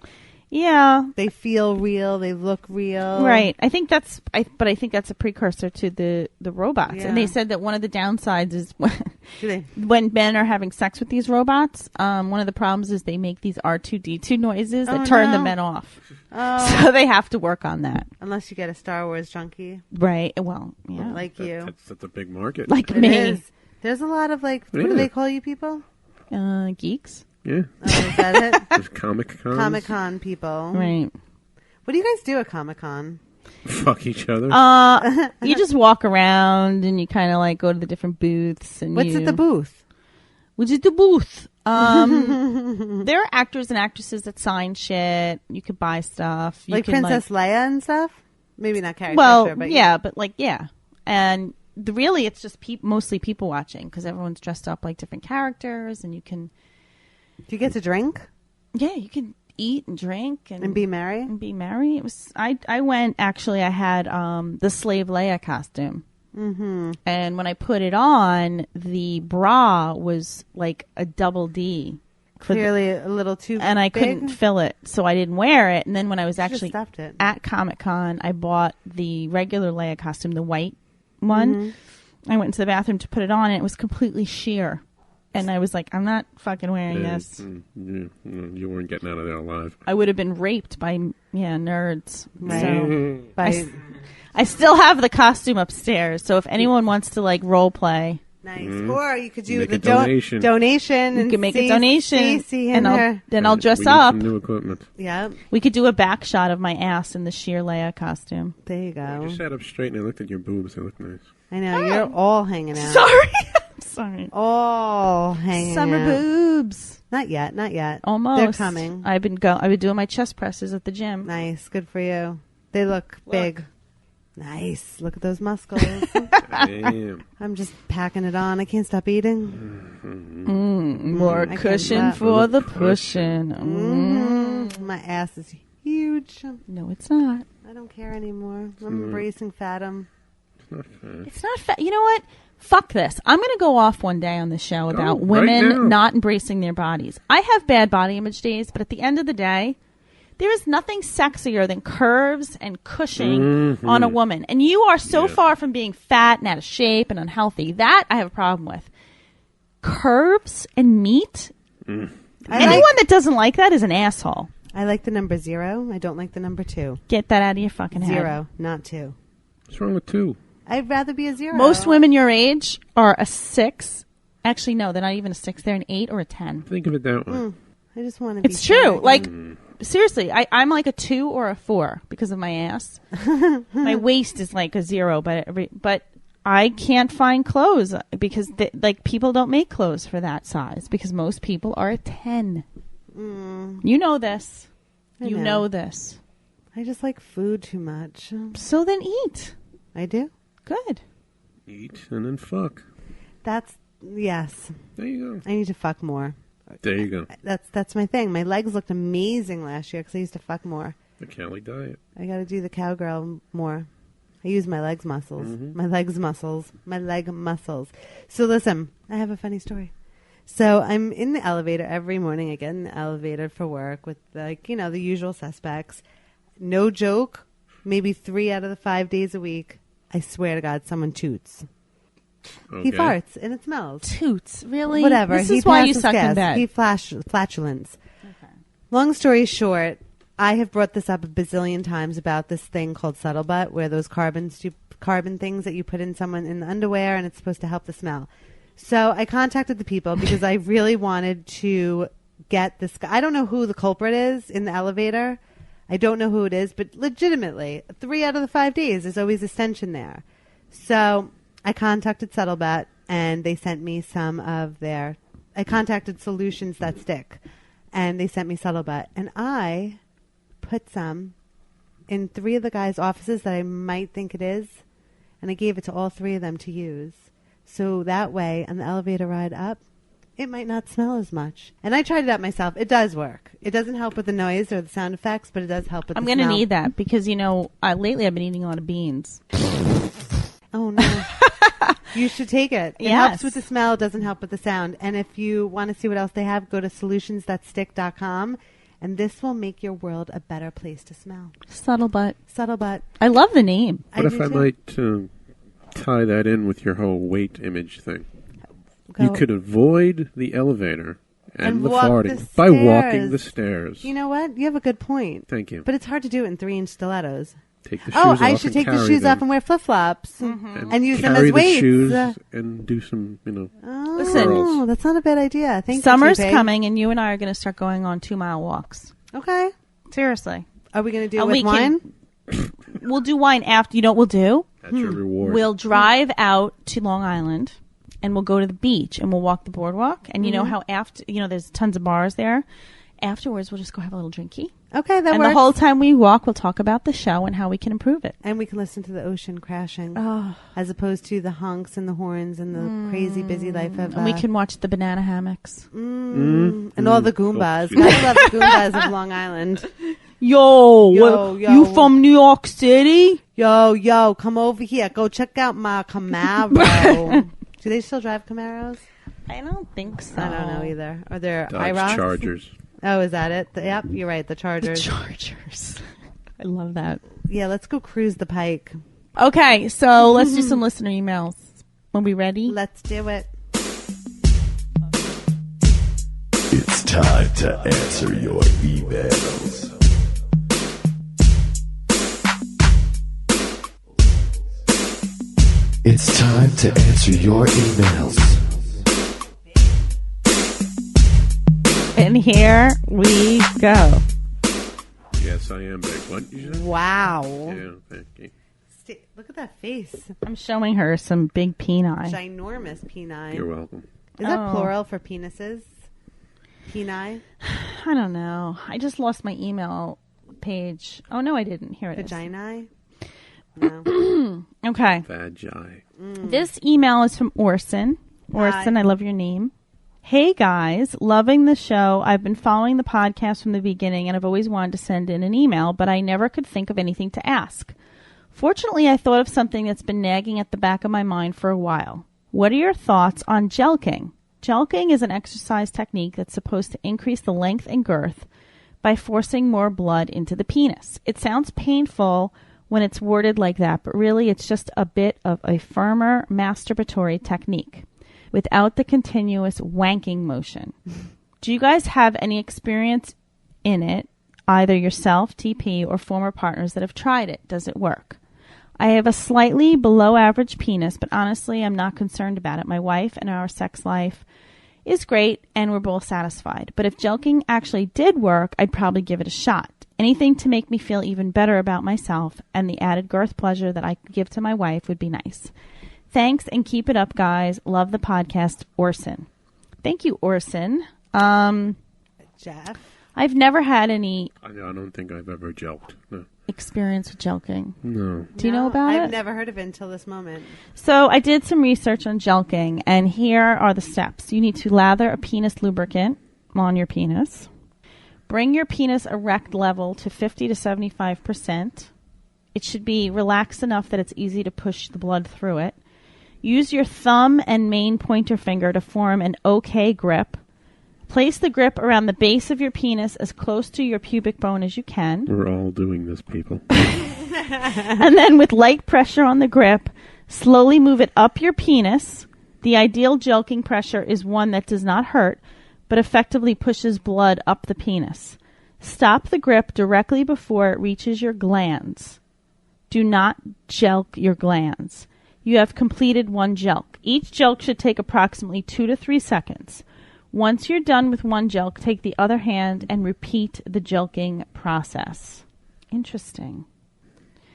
Yeah. They feel real. They look real. Right. I think that's a precursor to the robots. Yeah. And they said that one of the downsides is Do they? when men are having sex with these robots, one of the problems is they make these R2-D2 noises that turn the men off. Oh. So they have to work on that. Unless you get a Star Wars junkie Right. Well, yeah. like you. That's a big market. Like It me. is. There's a lot of like, what do Yeah. they call you people? Geeks. Yeah. Oh, is that it? There's Comic Cons. Comic-Con people. Right. What do you guys do at Comic-Con? Fuck each other. You just walk around and you kind of like go to the different booths. And What's at the booth? Which is the booth. There are actors and actresses that sign shit. You could buy stuff. You Like can, Princess Leia and stuff? Maybe not Carrie well, Fisher, but yeah, but like, yeah. And really, it's just mostly people watching because everyone's dressed up like different characters, and you can, Do you get to drink yeah, you can eat and drink and be merry? and be merry. It was I went actually. I had the Slave Leia costume, and when I put it on, the bra was like a double D. Clearly a little too And I big. couldn't fill it, so I didn't wear it. And then when I was Should've actually stuffed it. at Comic-Con, I bought the regular Leia costume, the white one. I went into the bathroom to put it on, and it was completely sheer. And I was like, I'm not fucking wearing this. You weren't getting out of there alive. I would have been raped by, nerds. Right. So By, I still have the costume upstairs, so if anyone wants to, like, role play, nice. Or you could do Make the a donation. donation. you and can make a Stacey donation, and her. then I'll dress we need up. some new equipment. Yeah, We could do a back shot of my ass in the sheer Leia costume. there you I go. just sat up straight and I looked at your boobs. They look nice. I know, you're all hanging out. Sorry. I'm sorry. All hanging Summer out. boobs. Not yet, not yet. Almost. They're coming. I've been doing my chest presses at the gym. Nice, good for you. They look big. Nice. Look at those muscles. Damn. I'm just packing it on. I can't stop eating. More I can't cushion stop. for the pushing. My ass is huge. No, it's not. I don't care anymore. I'm embracing fatum. It's not fair. It's not you know what? Fuck this. I'm going to go off one day on the show about right women now. not embracing their bodies. I have bad body image days, but at the end of the day, There is nothing sexier than curves and cushioning on a woman. And you are so far from being fat and out of shape and unhealthy. That I have a problem with. Curves and meat. Anyone that doesn't like that is an asshole. I like the number 0. I don't like the number 2. Get that out of your fucking head. 0, not 2. What's wrong with 2? I'd rather be a 0. Most women your age are a 6. Actually, no, they're not even a 6. They're an 8 or a 10. Think of it that way. I just want to be. It's true. fat. Like, seriously, I'm like a 2 or a 4 because of my ass. My waist is like a 0, but I can't find clothes because people don't make clothes for that size because most people are a 10. You know this. I You know this. I just like food too much. So then eat. I do. Good. Eat and then fuck. Yes. There you go. I need to fuck more. There you go. That's my thing. My legs looked amazing last year because I used to fuck more. The Cali diet. I got to do the cowgirl more. I use my legs muscles. My legs muscles. My leg muscles. So listen, I have a funny story. So I'm in the elevator every morning. I get in the elevator for work with the usual suspects. No joke. Maybe 3 out of the 5 days a week, I swear to God, someone toots. Okay. He farts and it smells. Toots, really? Whatever. This He is why you passes suck in gas. bed. He flatulence. Okay. Long story short, I have brought this up a bazillion times about this thing called subtle butt, where those carbon things that you put in someone in the underwear, and it's supposed to help the smell. So I contacted the people because I really wanted to get this guy. I don't know who the culprit is in the elevator. I don't know who it is, but legitimately, 3 out of the 5 days, there's always a stench in there. So I contacted Subtlebat, and they sent me some of their... I contacted Solutions That Stick, and they sent me Subtlebat. And I put some in 3 of the guys' offices that I might think it is, and I gave it to all 3 of them to use. So that way, on the elevator ride up, it might not smell as much. And I tried it out myself. It does work. It doesn't help with the noise or the sound effects, but it does help with the smell. I'm going to need that because, lately I've been eating a lot of beans. Oh, no. You should take it. It helps with the smell. It doesn't help with the sound. And if you want to see what else they have, go to solutionsthatstick.com. And this will make your world a better place to smell. Subtle butt. Subtle butt. I love the name. What if I might tie that in with your whole weight image thing? You could avoid the elevator and the farting by walking the stairs. You know what? You have a good point. Thank you. But it's hard to do it in 3-inch stilettos. Take the shoes off. I should take the shoes off and wear flip-flops and use them as carry weights. the shoes and do some, Listen, curls. That's not a bad idea. Thank you. Summer's Tupe. coming, and you and I are going to start going on 2-mile walks. Okay. Seriously. Are we going to do it with wine? We'll do wine after. You know what we'll do? That's your reward. We'll drive out to Long Island, and we'll go to the beach, and we'll walk the boardwalk. And you know how after, there's tons of bars there. Afterwards, we'll just go have a little drinky. Okay, that and works. the whole time we walk, we'll talk about the show and how we can improve it. And we can listen to the ocean crashing as opposed to the honks and the horns and the crazy busy life of... And we can watch the banana hammocks. And all the Goombas. I love the Goombas of Long Island. Yo, you from New York City? Yo, come over here. Go check out my Camaro. Do they still drive Camaros? I don't think so. I don't know either. Are there Dodge IROCs? Chargers. Oh, is that it? Yep, you're right. The Chargers. The Chargers. I love that. Yeah, let's go cruise the Pike. Okay, so let's do some listener emails. Are we ready? Let's do it. It's time to answer your emails. It's time to answer your emails. And here we go. Yes, I am big. What you said? Wow. Yeah, thank you. Look at that face. I'm showing her some big peni. Ginormous peni. You're welcome. Is that plural for penises? Peni? I don't know. I just lost my email page. Oh, no, I didn't. Here it is. Vagini? No. Okay. Vagi. This email is from Orson. Orson, Hi. I love your name. Hey guys, loving the show. I've been following the podcast from the beginning and I've always wanted to send in an email, but I never could think of anything to ask. Fortunately, I thought of something that's been nagging at the back of my mind for a while. What are your thoughts on jelqing? Jelqing is an exercise technique that's supposed to increase the length and girth by forcing more blood into the penis. It sounds painful when it's worded like that, but really it's just a bit of a firmer masturbatory technique without the continuous wanking motion. Do you guys have any experience in it, either yourself, TP, or former partners that have tried it? Does it work? I have a slightly below average penis, but honestly, I'm not concerned about it. My wife and our sex life is great, and we're both satisfied. But if jelqing actually did work, I'd probably give it a shot. Anything to make me feel even better about myself and the added girth pleasure that I could give to my wife would be nice. Thanks, and keep it up, guys. Love the podcast, Orson. Thank you, Orson. Jeff? I've never had any I don't think I've ever jelqed. No. experience with jelqing. No. Do you know about it? I've never heard of it until this moment. So I did some research on jelqing, and here are the steps. You need to lather a penis lubricant on your penis. Bring your penis erect level to 50 to 75%. It should be relaxed enough that it's easy to push the blood through it. Use your thumb and main pointer finger to form an OK grip. Place the grip around the base of your penis as close to your pubic bone as you can. We're all doing this, people. And then with light pressure on the grip, slowly move it up your penis. The ideal jelqing pressure is one that does not hurt, but effectively pushes blood up the penis. Stop the grip directly before it reaches your glands. Do not jelq your glands. You have completed one jelq. Each jelq should take approximately 2 to 3 seconds. Once you're done with one jelq, take the other hand and repeat the jelqing process. Interesting.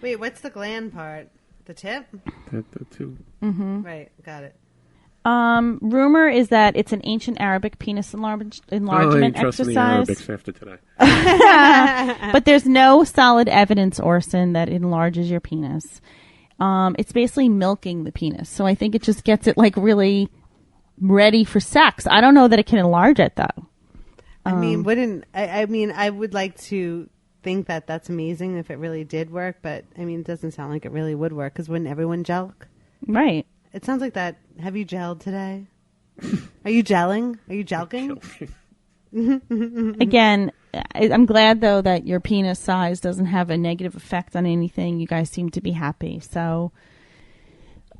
Wait, what's the gland part? The tip? The two. Mm-hmm. Right, got it. Rumor is that it's an ancient Arabic penis enlargement trust exercise. me, Arabics after today. But there's no solid evidence, Orson, that it enlarges your penis. It's basically milking the penis. So I think it just gets it like really ready for sex. I don't know that it can enlarge it though. I mean, I would like to think that that's amazing if it really did work, but I mean, it doesn't sound like it really would work because wouldn't everyone jelq? Right. It sounds like that. Have you gelled today? Are you gelling? Are you jelqing? Again, I'm glad though that your penis size doesn't have a negative effect on anything. You guys seem to be happy. So,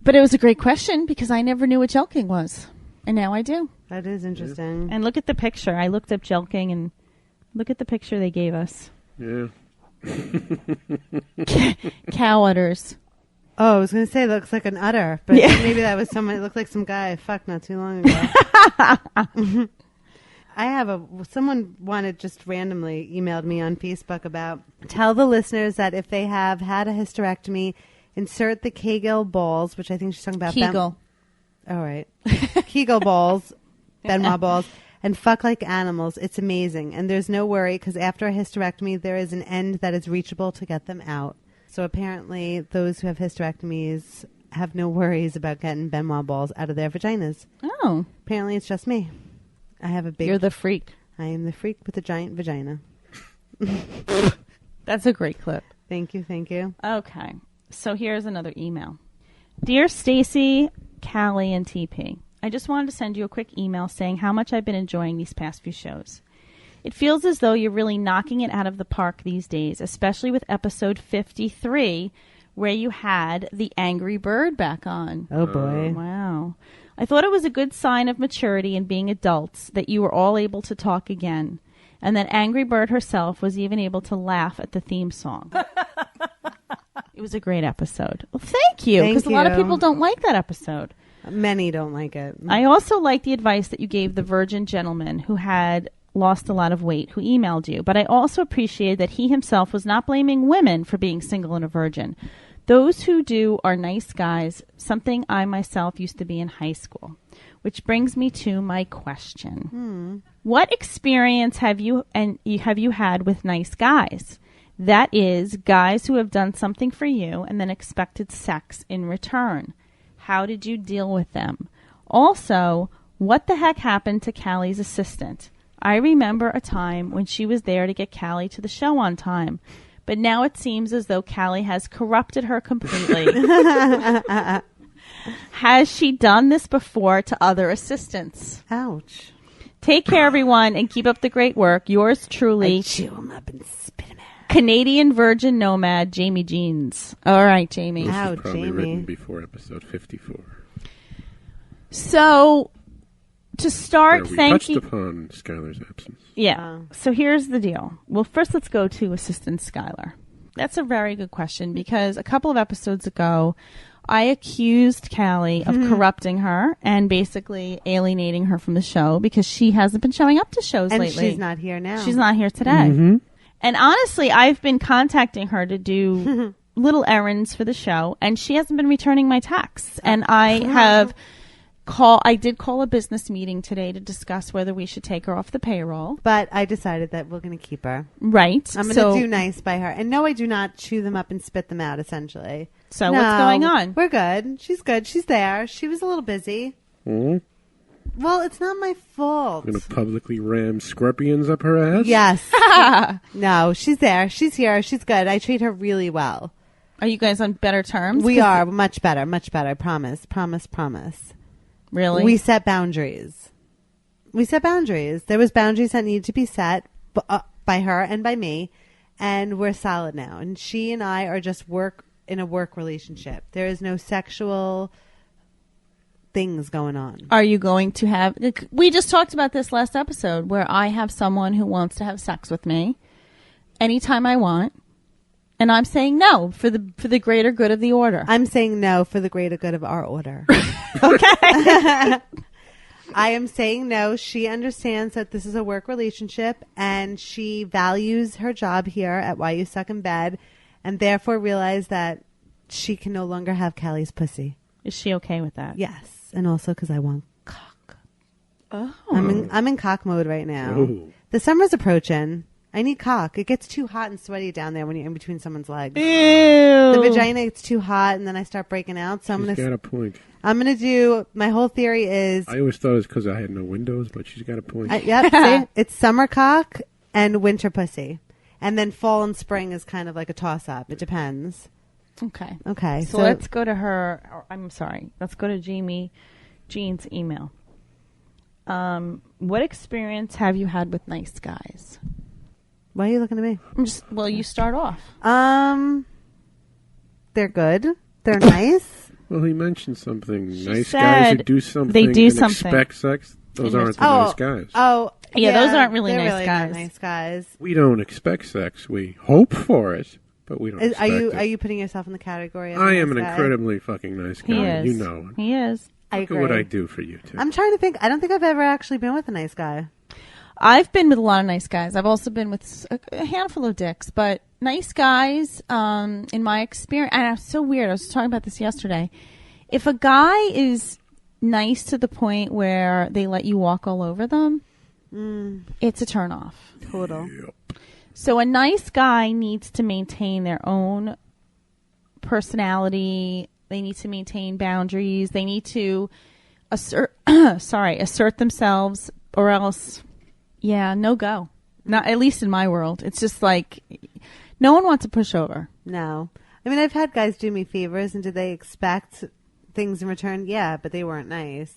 but it was a great question because I never knew what jelqing was. And now I do. That is interesting. And look at the picture. I looked up jelqing and look at the picture they gave us. Yeah. Cow udders. Oh, I was going to say it looks like an udder, but maybe that was someone. It looked like some guy I fucked not too long ago. I have someone wanted just randomly emailed me on Facebook about tell the listeners that if they have had a hysterectomy, insert the Kegel balls, which I think she's talking about. Kegel. All right. Kegel balls, Benoit balls, and fuck like animals. It's amazing. And there's no worry because after a hysterectomy, there is an end that is reachable to get them out. So apparently those who have hysterectomies have no worries about getting Benoit balls out of their vaginas. Oh. Apparently it's just me. I have a big... You're the freak. I am the freak with a giant vagina. That's a great clip. Thank you, thank you. Okay. So here's another email. Dear Stacy, Callie, and TP, I just wanted to send you a quick email saying how much I've been enjoying these past few shows. It feels as though you're really knocking it out of the park these days, especially with episode 53, where you had the Angry Bird back on. Oh, boy. Wow. I thought it was a good sign of maturity in being adults that you were all able to talk again, and that Angry Bird herself was even able to laugh at the theme song. It was a great episode. Well, thank you, because a lot of people don't like that episode. Many don't like it. I also like the advice that you gave the virgin gentleman who had lost a lot of weight who emailed you, but I also appreciated that he himself was not blaming women for being single and a virgin. Those who do are nice guys, something I myself used to be in high school. Which brings me to my question. What experience have you had with nice guys? That is, guys who have done something for you and then expected sex in return. How did you deal with them? Also, what the heck happened to Callie's assistant? I remember a time when she was there to get Callie to the show on time, but now it seems as though Callie has corrupted her completely. Has she done this before to other assistants? Ouch. Take care, everyone, and keep up the great work. Yours truly, I chew 'em up and spit 'em out. Canadian Virgin Nomad, Jamie Jeans. All right, Jamie. This Ow, was probably Jamie. written before episode 54. So, to start, Where we thank touched you. upon Skylar's absence. Yeah. So here's the deal. Well, first let's go to Assistant Skylar. That's a very good question because a couple of episodes ago, I accused Callie of corrupting her and basically alienating her from the show because she hasn't been showing up to shows And lately. she's not here now. She's not here today. Mm-hmm. And honestly, I've been contacting her to do little errands for the show, and she hasn't been returning my texts. And I did call a business meeting today to discuss whether we should take her off the payroll. But I decided that we're going to keep her. Right. I'm going to do nice by her. And no, I do not chew them up and spit them out, essentially. So No, what's going on? We're good. She's good. She's there. She was a little busy. Mm-hmm. Well, it's not my fault. Going to publicly ram scorpions up her ass? Yes. No, she's there. She's here. She's good. I treat her really well. Are you guys on better terms? We are much better. Much better. I promise. Promise. Promise. Really? We set boundaries. There was boundaries that needed to be set by her and by me, and we're solid now. And she and I are just in a work relationship. There is no sexual things going on. Are you going to have... We just talked about this last episode where I have someone who wants to have sex with me anytime I want, and I'm saying no for the greater good of the order. I'm saying no for the greater good of our order. Okay. I am saying no. She understands that this is a work relationship, and she values her job here at Why You Suck in Bed, and therefore realized that she can no longer have Callie's pussy. Is she okay with that? Yes, and also because I want cock. Oh. I'm in cock mode right now. Ooh. The summer's approaching. I need cock. It gets too hot and sweaty down there when you're in between someone's legs. Ew. The vagina gets too hot, and then I start breaking out. So She's got a point. I'm gonna do. My whole theory is. I always thought it was because I had no windows, but she's got a point. Yep. See? It's summer cock and winter pussy, and then fall and spring is kind of like a toss up. It depends. Okay. Okay. So let's go to her. I'm sorry. Let's go to Jamie Jean's email. What experience have you had with nice guys? Why are you looking at me? Well, you start off. They're good. They're nice. Well, he mentioned something. She Nice said guys who do something they do and something. expect sex. Those And aren't the nice guys. Oh, Yeah, those aren't really they're nice really guys. Not nice guys. We don't expect sex. We hope for it, but we don't expect it. Are you putting yourself in the category of I a am nice an guy? incredibly fucking nice guy. He is. You know it. He is. I Look agree. at what I do for you, too. I'm trying to think. I don't think I've ever actually been with a nice guy. I've been with a lot of nice guys. I've also been with a handful of dicks, but nice guys, in my experience, and it's so weird. I was talking about this yesterday. If a guy is nice to the point where they let you walk all over them, it's a turnoff. Total. Yep. So a nice guy needs to maintain their own personality. They need to maintain boundaries. They need to assert themselves, or else, no go. Not at least in my world. It's just like no one wants to push over. No. I mean, I've had guys do me favors, and did they expect things in return? Yeah, but they weren't nice.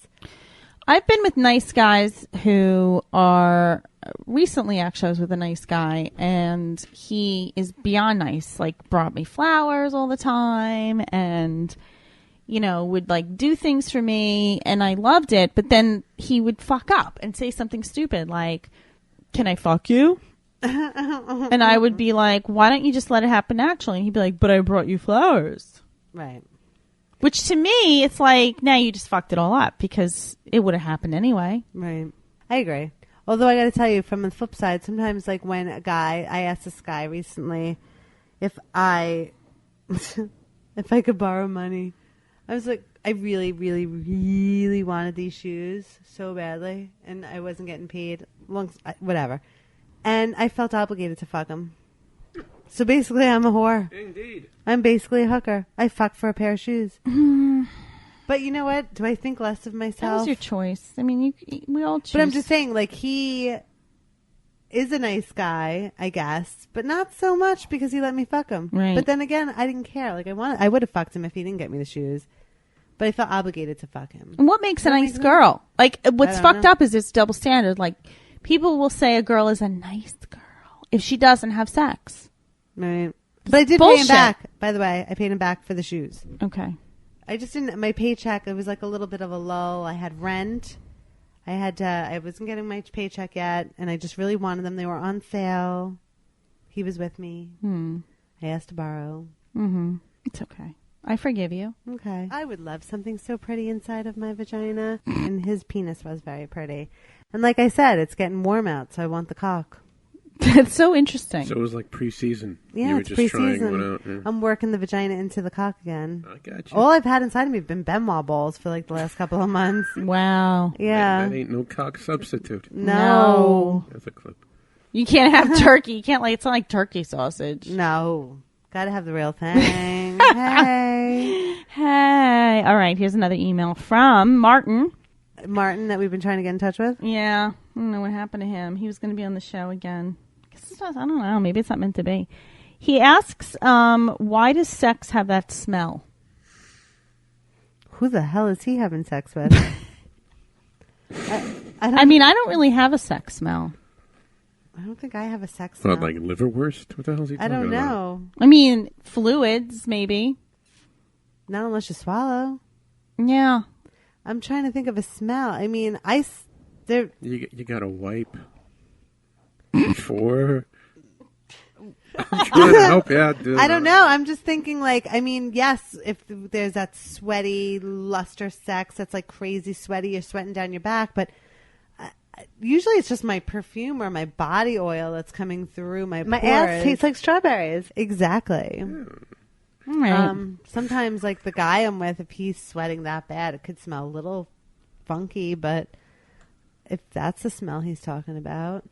I've been with nice guys who are recently. Actually, I was with a nice guy, and he is beyond nice. Like, brought me flowers all the time, and would like do things for me, and I loved it. But then he would fuck up and say something stupid like, "Can I fuck you?" And I would be like, "Why don't you just let it happen naturally?" And he'd be like, "But I brought you flowers." Right. Which to me, it's like, now you just fucked it all up because it would have happened anyway. Right. I agree. Although I got to tell you, from the flip side, sometimes like when I asked this guy recently if I could borrow money. I was like, I really, really, really wanted these shoes so badly, and I wasn't getting paid. Whatever. And I felt obligated to fuck him. So basically, I'm a whore. Indeed. I'm basically a hooker. I fuck for a pair of shoes. But you know what? Do I think less of myself? That was your choice. I mean, we all choose. But I'm just saying, like, he is a nice guy, I guess, but not so much because he let me fuck him. Right. But then again, I didn't care. Like, I would have fucked him if he didn't get me the shoes. But I felt obligated to fuck him. And what makes a nice girl? Like, what's fucked up is it's double standard. Like, people will say a girl is a nice girl if she doesn't have sex. Right. But I did pay him back. By the way, I paid him back for the shoes. Okay. I just didn't. My paycheck. It was like a little bit of a lull. I had rent. I wasn't getting my paycheck yet, and I just really wanted them. They were on sale. He was with me. I asked to borrow. It's okay. I forgive you. Okay. I would love something so pretty inside of my vagina, and his penis was very pretty. And like I said, it's getting warm out, so I want the cock. That's so interesting. So it was like pre-season. Yeah, you were it's just pre-season. trying one out. Yeah. I'm working the vagina into the cock again. I got you. All I've had inside of me have been Benoit balls for like the last couple of months. Wow. Yeah. That ain't no cock substitute. No. That's a clip. You can't have turkey. You can't it's not like turkey sausage. No. Gotta have the real thing. Hey. Hey. All right. Here's another email from Martin. Martin that we've been trying to get in touch with? Yeah. I don't know what happened to him. He was going to be on the show again. I don't know. Maybe it's not meant to be. He asks, why does sex have that smell? Who the hell is he having sex with? I mean, I don't really have a sex smell. I don't think I have a sex smell. What, like liverwurst? What the hell is he talking about? I don't know. I mean, fluids, maybe. Not unless you swallow. Yeah. I'm trying to think of a smell. I mean, You got to wipe before. I'm trying to help you out, dude. I don't know. I'm just thinking, like, I mean, yes, if there's that sweaty luster sex that's like crazy sweaty, you're sweating down your back, but usually it's just my perfume or my body oil that's coming through my pores. My ass tastes like strawberries. Exactly. All right. Sometimes, like, the guy I'm with, if he's sweating that bad, it could smell a little funky, but if that's the smell he's talking about.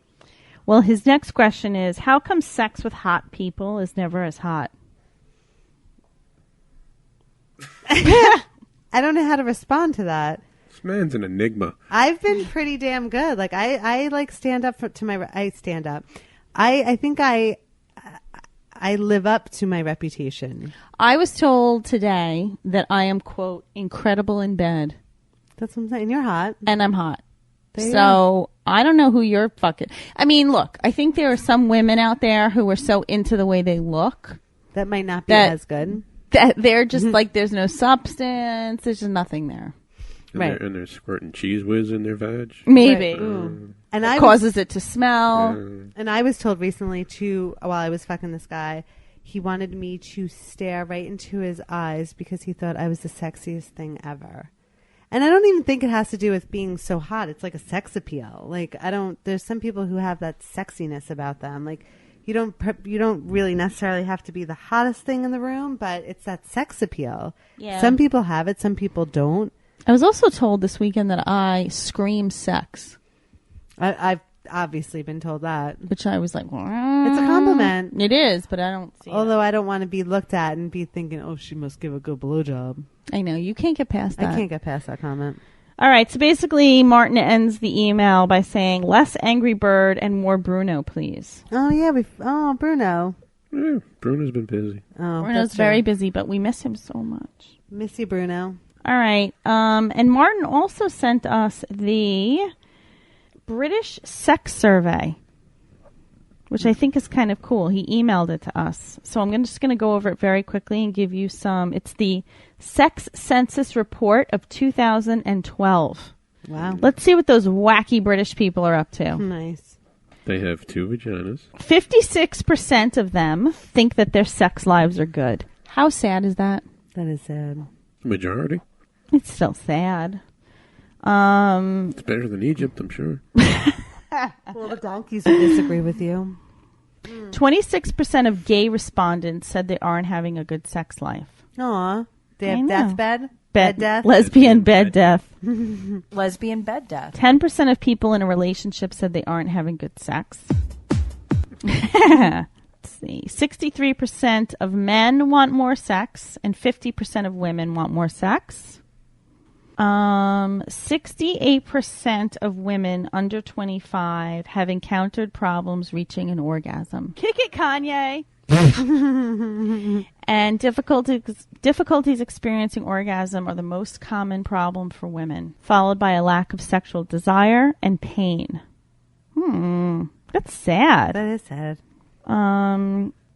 Well, his next question is, how come sex with hot people is never as hot? I don't know how to respond to that. This man's an enigma. I've been pretty damn good. Like, I like stand up to my, I stand up. I think I live up to my reputation. I was told today that I am, quote, incredible in bed. That's what I'm saying. You're hot. And I'm hot. There you So I don't know who you're fucking. I mean, look, I think there are some women out there who are so into the way they look That might not be That- as good. that they're just like, there's no substance. There's just nothing there. Right. And they're squirting cheese whiz in their vag. Maybe. Right. And It I was, causes it to smell. and I was told recently too, while I was fucking this guy, he wanted me to stare right into his eyes because he thought I was the sexiest thing ever. And I don't even think it has to do with being so hot. It's like a sex appeal. Like, there's some people who have that sexiness about them. Like, you don't really necessarily have to be the hottest thing in the room, but it's that sex appeal. Yeah. Some people have it, some people don't. I was also told this weekend that I scream sex, I've obviously been told that. which I was like, It's a compliment. It is, but I don't see Although I don't want to be looked at and be thinking, oh, she must give a good blowjob. it. I know. You can't get past that. I can't get past that comment. All right. So basically, Martin ends the email by saying, less Angry Bird and more Bruno, please. Oh, yeah. Bruno. Yeah, Bruno's been busy. Oh, Bruno's that's very true. busy, but we miss him so much. Miss you, Bruno. All right. And Martin also sent us the British sex survey, which I think is kind of cool. He emailed it to us. So I'm just going to go over it very quickly and give you some. It's the Sex Census Report of 2012. Wow. Let's see what those wacky British people are up to. Nice. They have 2 vaginas. 56% of them think that their sex lives are good. How sad is that? That is sad. Majority. It's still sad. It's better than Egypt, I'm sure. Well, the donkeys would disagree with you. 26% of gay respondents said they aren't having a good sex life. Aw. They I have know. deathbed? Bed death? Lesbian bed death. Lesbian bed death. 10% of people in a relationship said they aren't having good sex. Let's see. 63% of men want more sex, and 50% of women want more sex. 68% of women under 25 have encountered problems reaching an orgasm. Kick it, Kanye. And difficulties experiencing orgasm are the most common problem for women, followed by a lack of sexual desire and pain. That's sad. That is sad.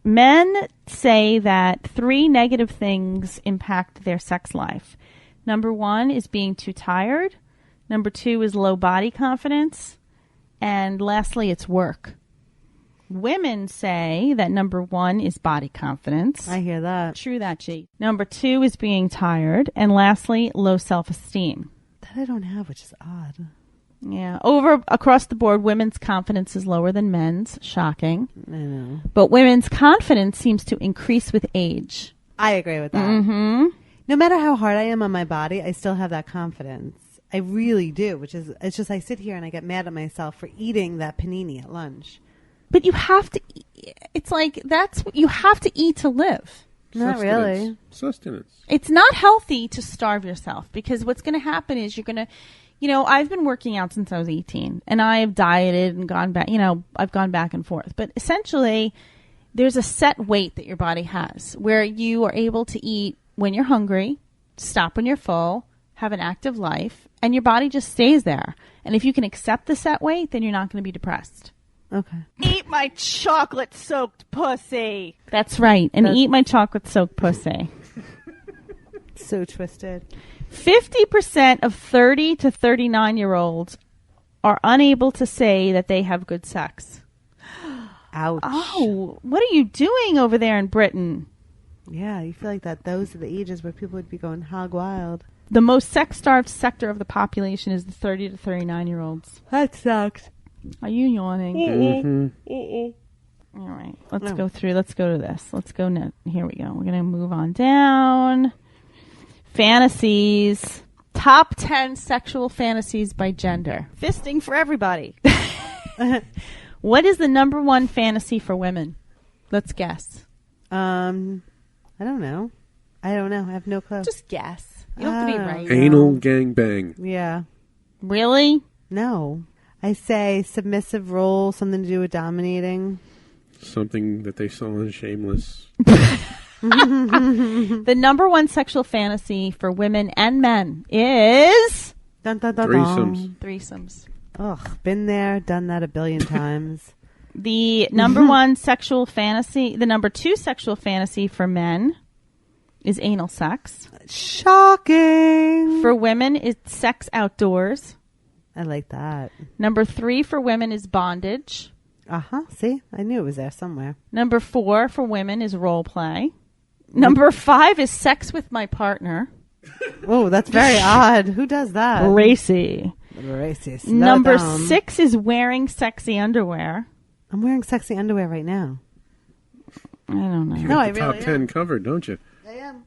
Men say that 3 negative things impact their sex life. Number 1 is being too tired. Number 2 is low body confidence. And lastly, it's work. Women say that number 1 is body confidence. I hear that. True that, G. Number 2 is being tired. And lastly, low self-esteem. That I don't have, which is odd. Yeah. Across the board, women's confidence is lower than men's. Shocking. I know. But women's confidence seems to increase with age. I agree with that. Mm-hmm. No matter how hard I am on my body, I still have that confidence. I really do, it's just I sit here and I get mad at myself for eating that panini at lunch. But you have to, it's like, you have to eat to live. Not really. Sustenance. It's not healthy to starve yourself, because what's going to happen is you're going to, I've been working out since I was 18 and I have dieted and gone back, I've gone back and forth. But essentially, there's a set weight that your body has where you are able to eat when you're hungry, stop when you're full, have an active life, and your body just stays there. And if you can accept the set weight, then you're not going to be depressed. Okay. Eat my chocolate-soaked pussy. That's right. And eat my chocolate-soaked pussy. So twisted. 50% of 30 to 39-year-olds are unable to say that they have good sex. Ouch. Oh, what are you doing over there in Britain? Yeah, you feel like that those are the ages where people would be going hog wild. The most sex-starved sector of the population is the 30 to 39-year-olds. That sucks. Are you yawning? Mm-hmm. All right, let's go through. Let's go to this. Let's go. Here we go. We're going to move on down. Fantasies. Top 10 sexual fantasies by gender. Fisting for everybody. What is the number 1 fantasy for women? Let's guess. I don't know. I have no clue. Just guess. You don't have to be right. Anal gangbang. Yeah. Really? No. I say submissive role, something to do with dominating. Something that they saw in Shameless. The number 1 sexual fantasy for women and men is... Dun, dun, dun, Threesomes. Threesomes. Ugh, been there, done that a billion times. The number 1 sexual fantasy, the number 2 sexual fantasy for men is anal sex. Shocking. For women, it's sex outdoors. I like that. Number 3 for women is bondage. Uh-huh. See? I knew it was there somewhere. Number 4 for women is role play. Number 5 is sex with my partner. Oh, that's very odd. Who does that? Racy. Racist. Number 6 is wearing sexy underwear. I'm wearing sexy underwear right now. I don't know. You No, got I the really top 10 covered, don't you? I am.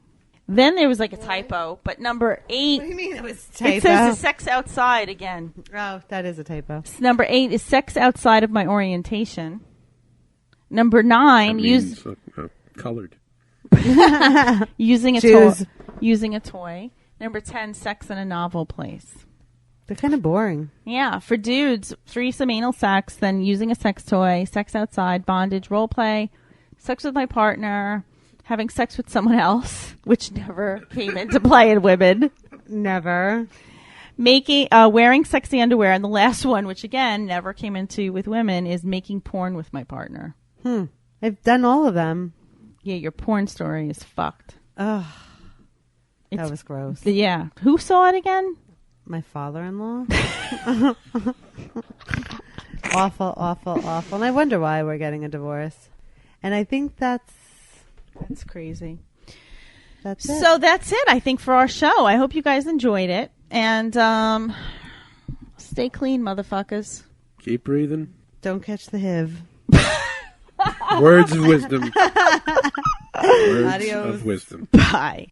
Then there was like a typo, but number 8... What do you mean it was typo? It says sex outside again. Oh, that is a typo. Number 8 is sex outside of my orientation. Number 9, That means, colored. using a toy. Using a toy. Number 10, sex in a novel place. They're kind of boring. Yeah, for dudes, threesome anal sex, then using a sex toy, sex outside, bondage, role play, sex with my partner, having sex with someone else, which never came into play in women. Never. Wearing sexy underwear, and the last one, which again never came into with women, is making porn with my partner. I've done all of them. Yeah, your porn story is fucked. Ugh. That was gross. Yeah. Who saw it again? My father-in-law. Awful, awful, awful. And I wonder why we're getting a divorce. And I think that's crazy. That's it. So that's it, I think, for our show. I hope you guys enjoyed it. And stay clean, motherfuckers. Keep breathing. Don't catch the HIV. Words of wisdom. Words Adios. of wisdom. Bye.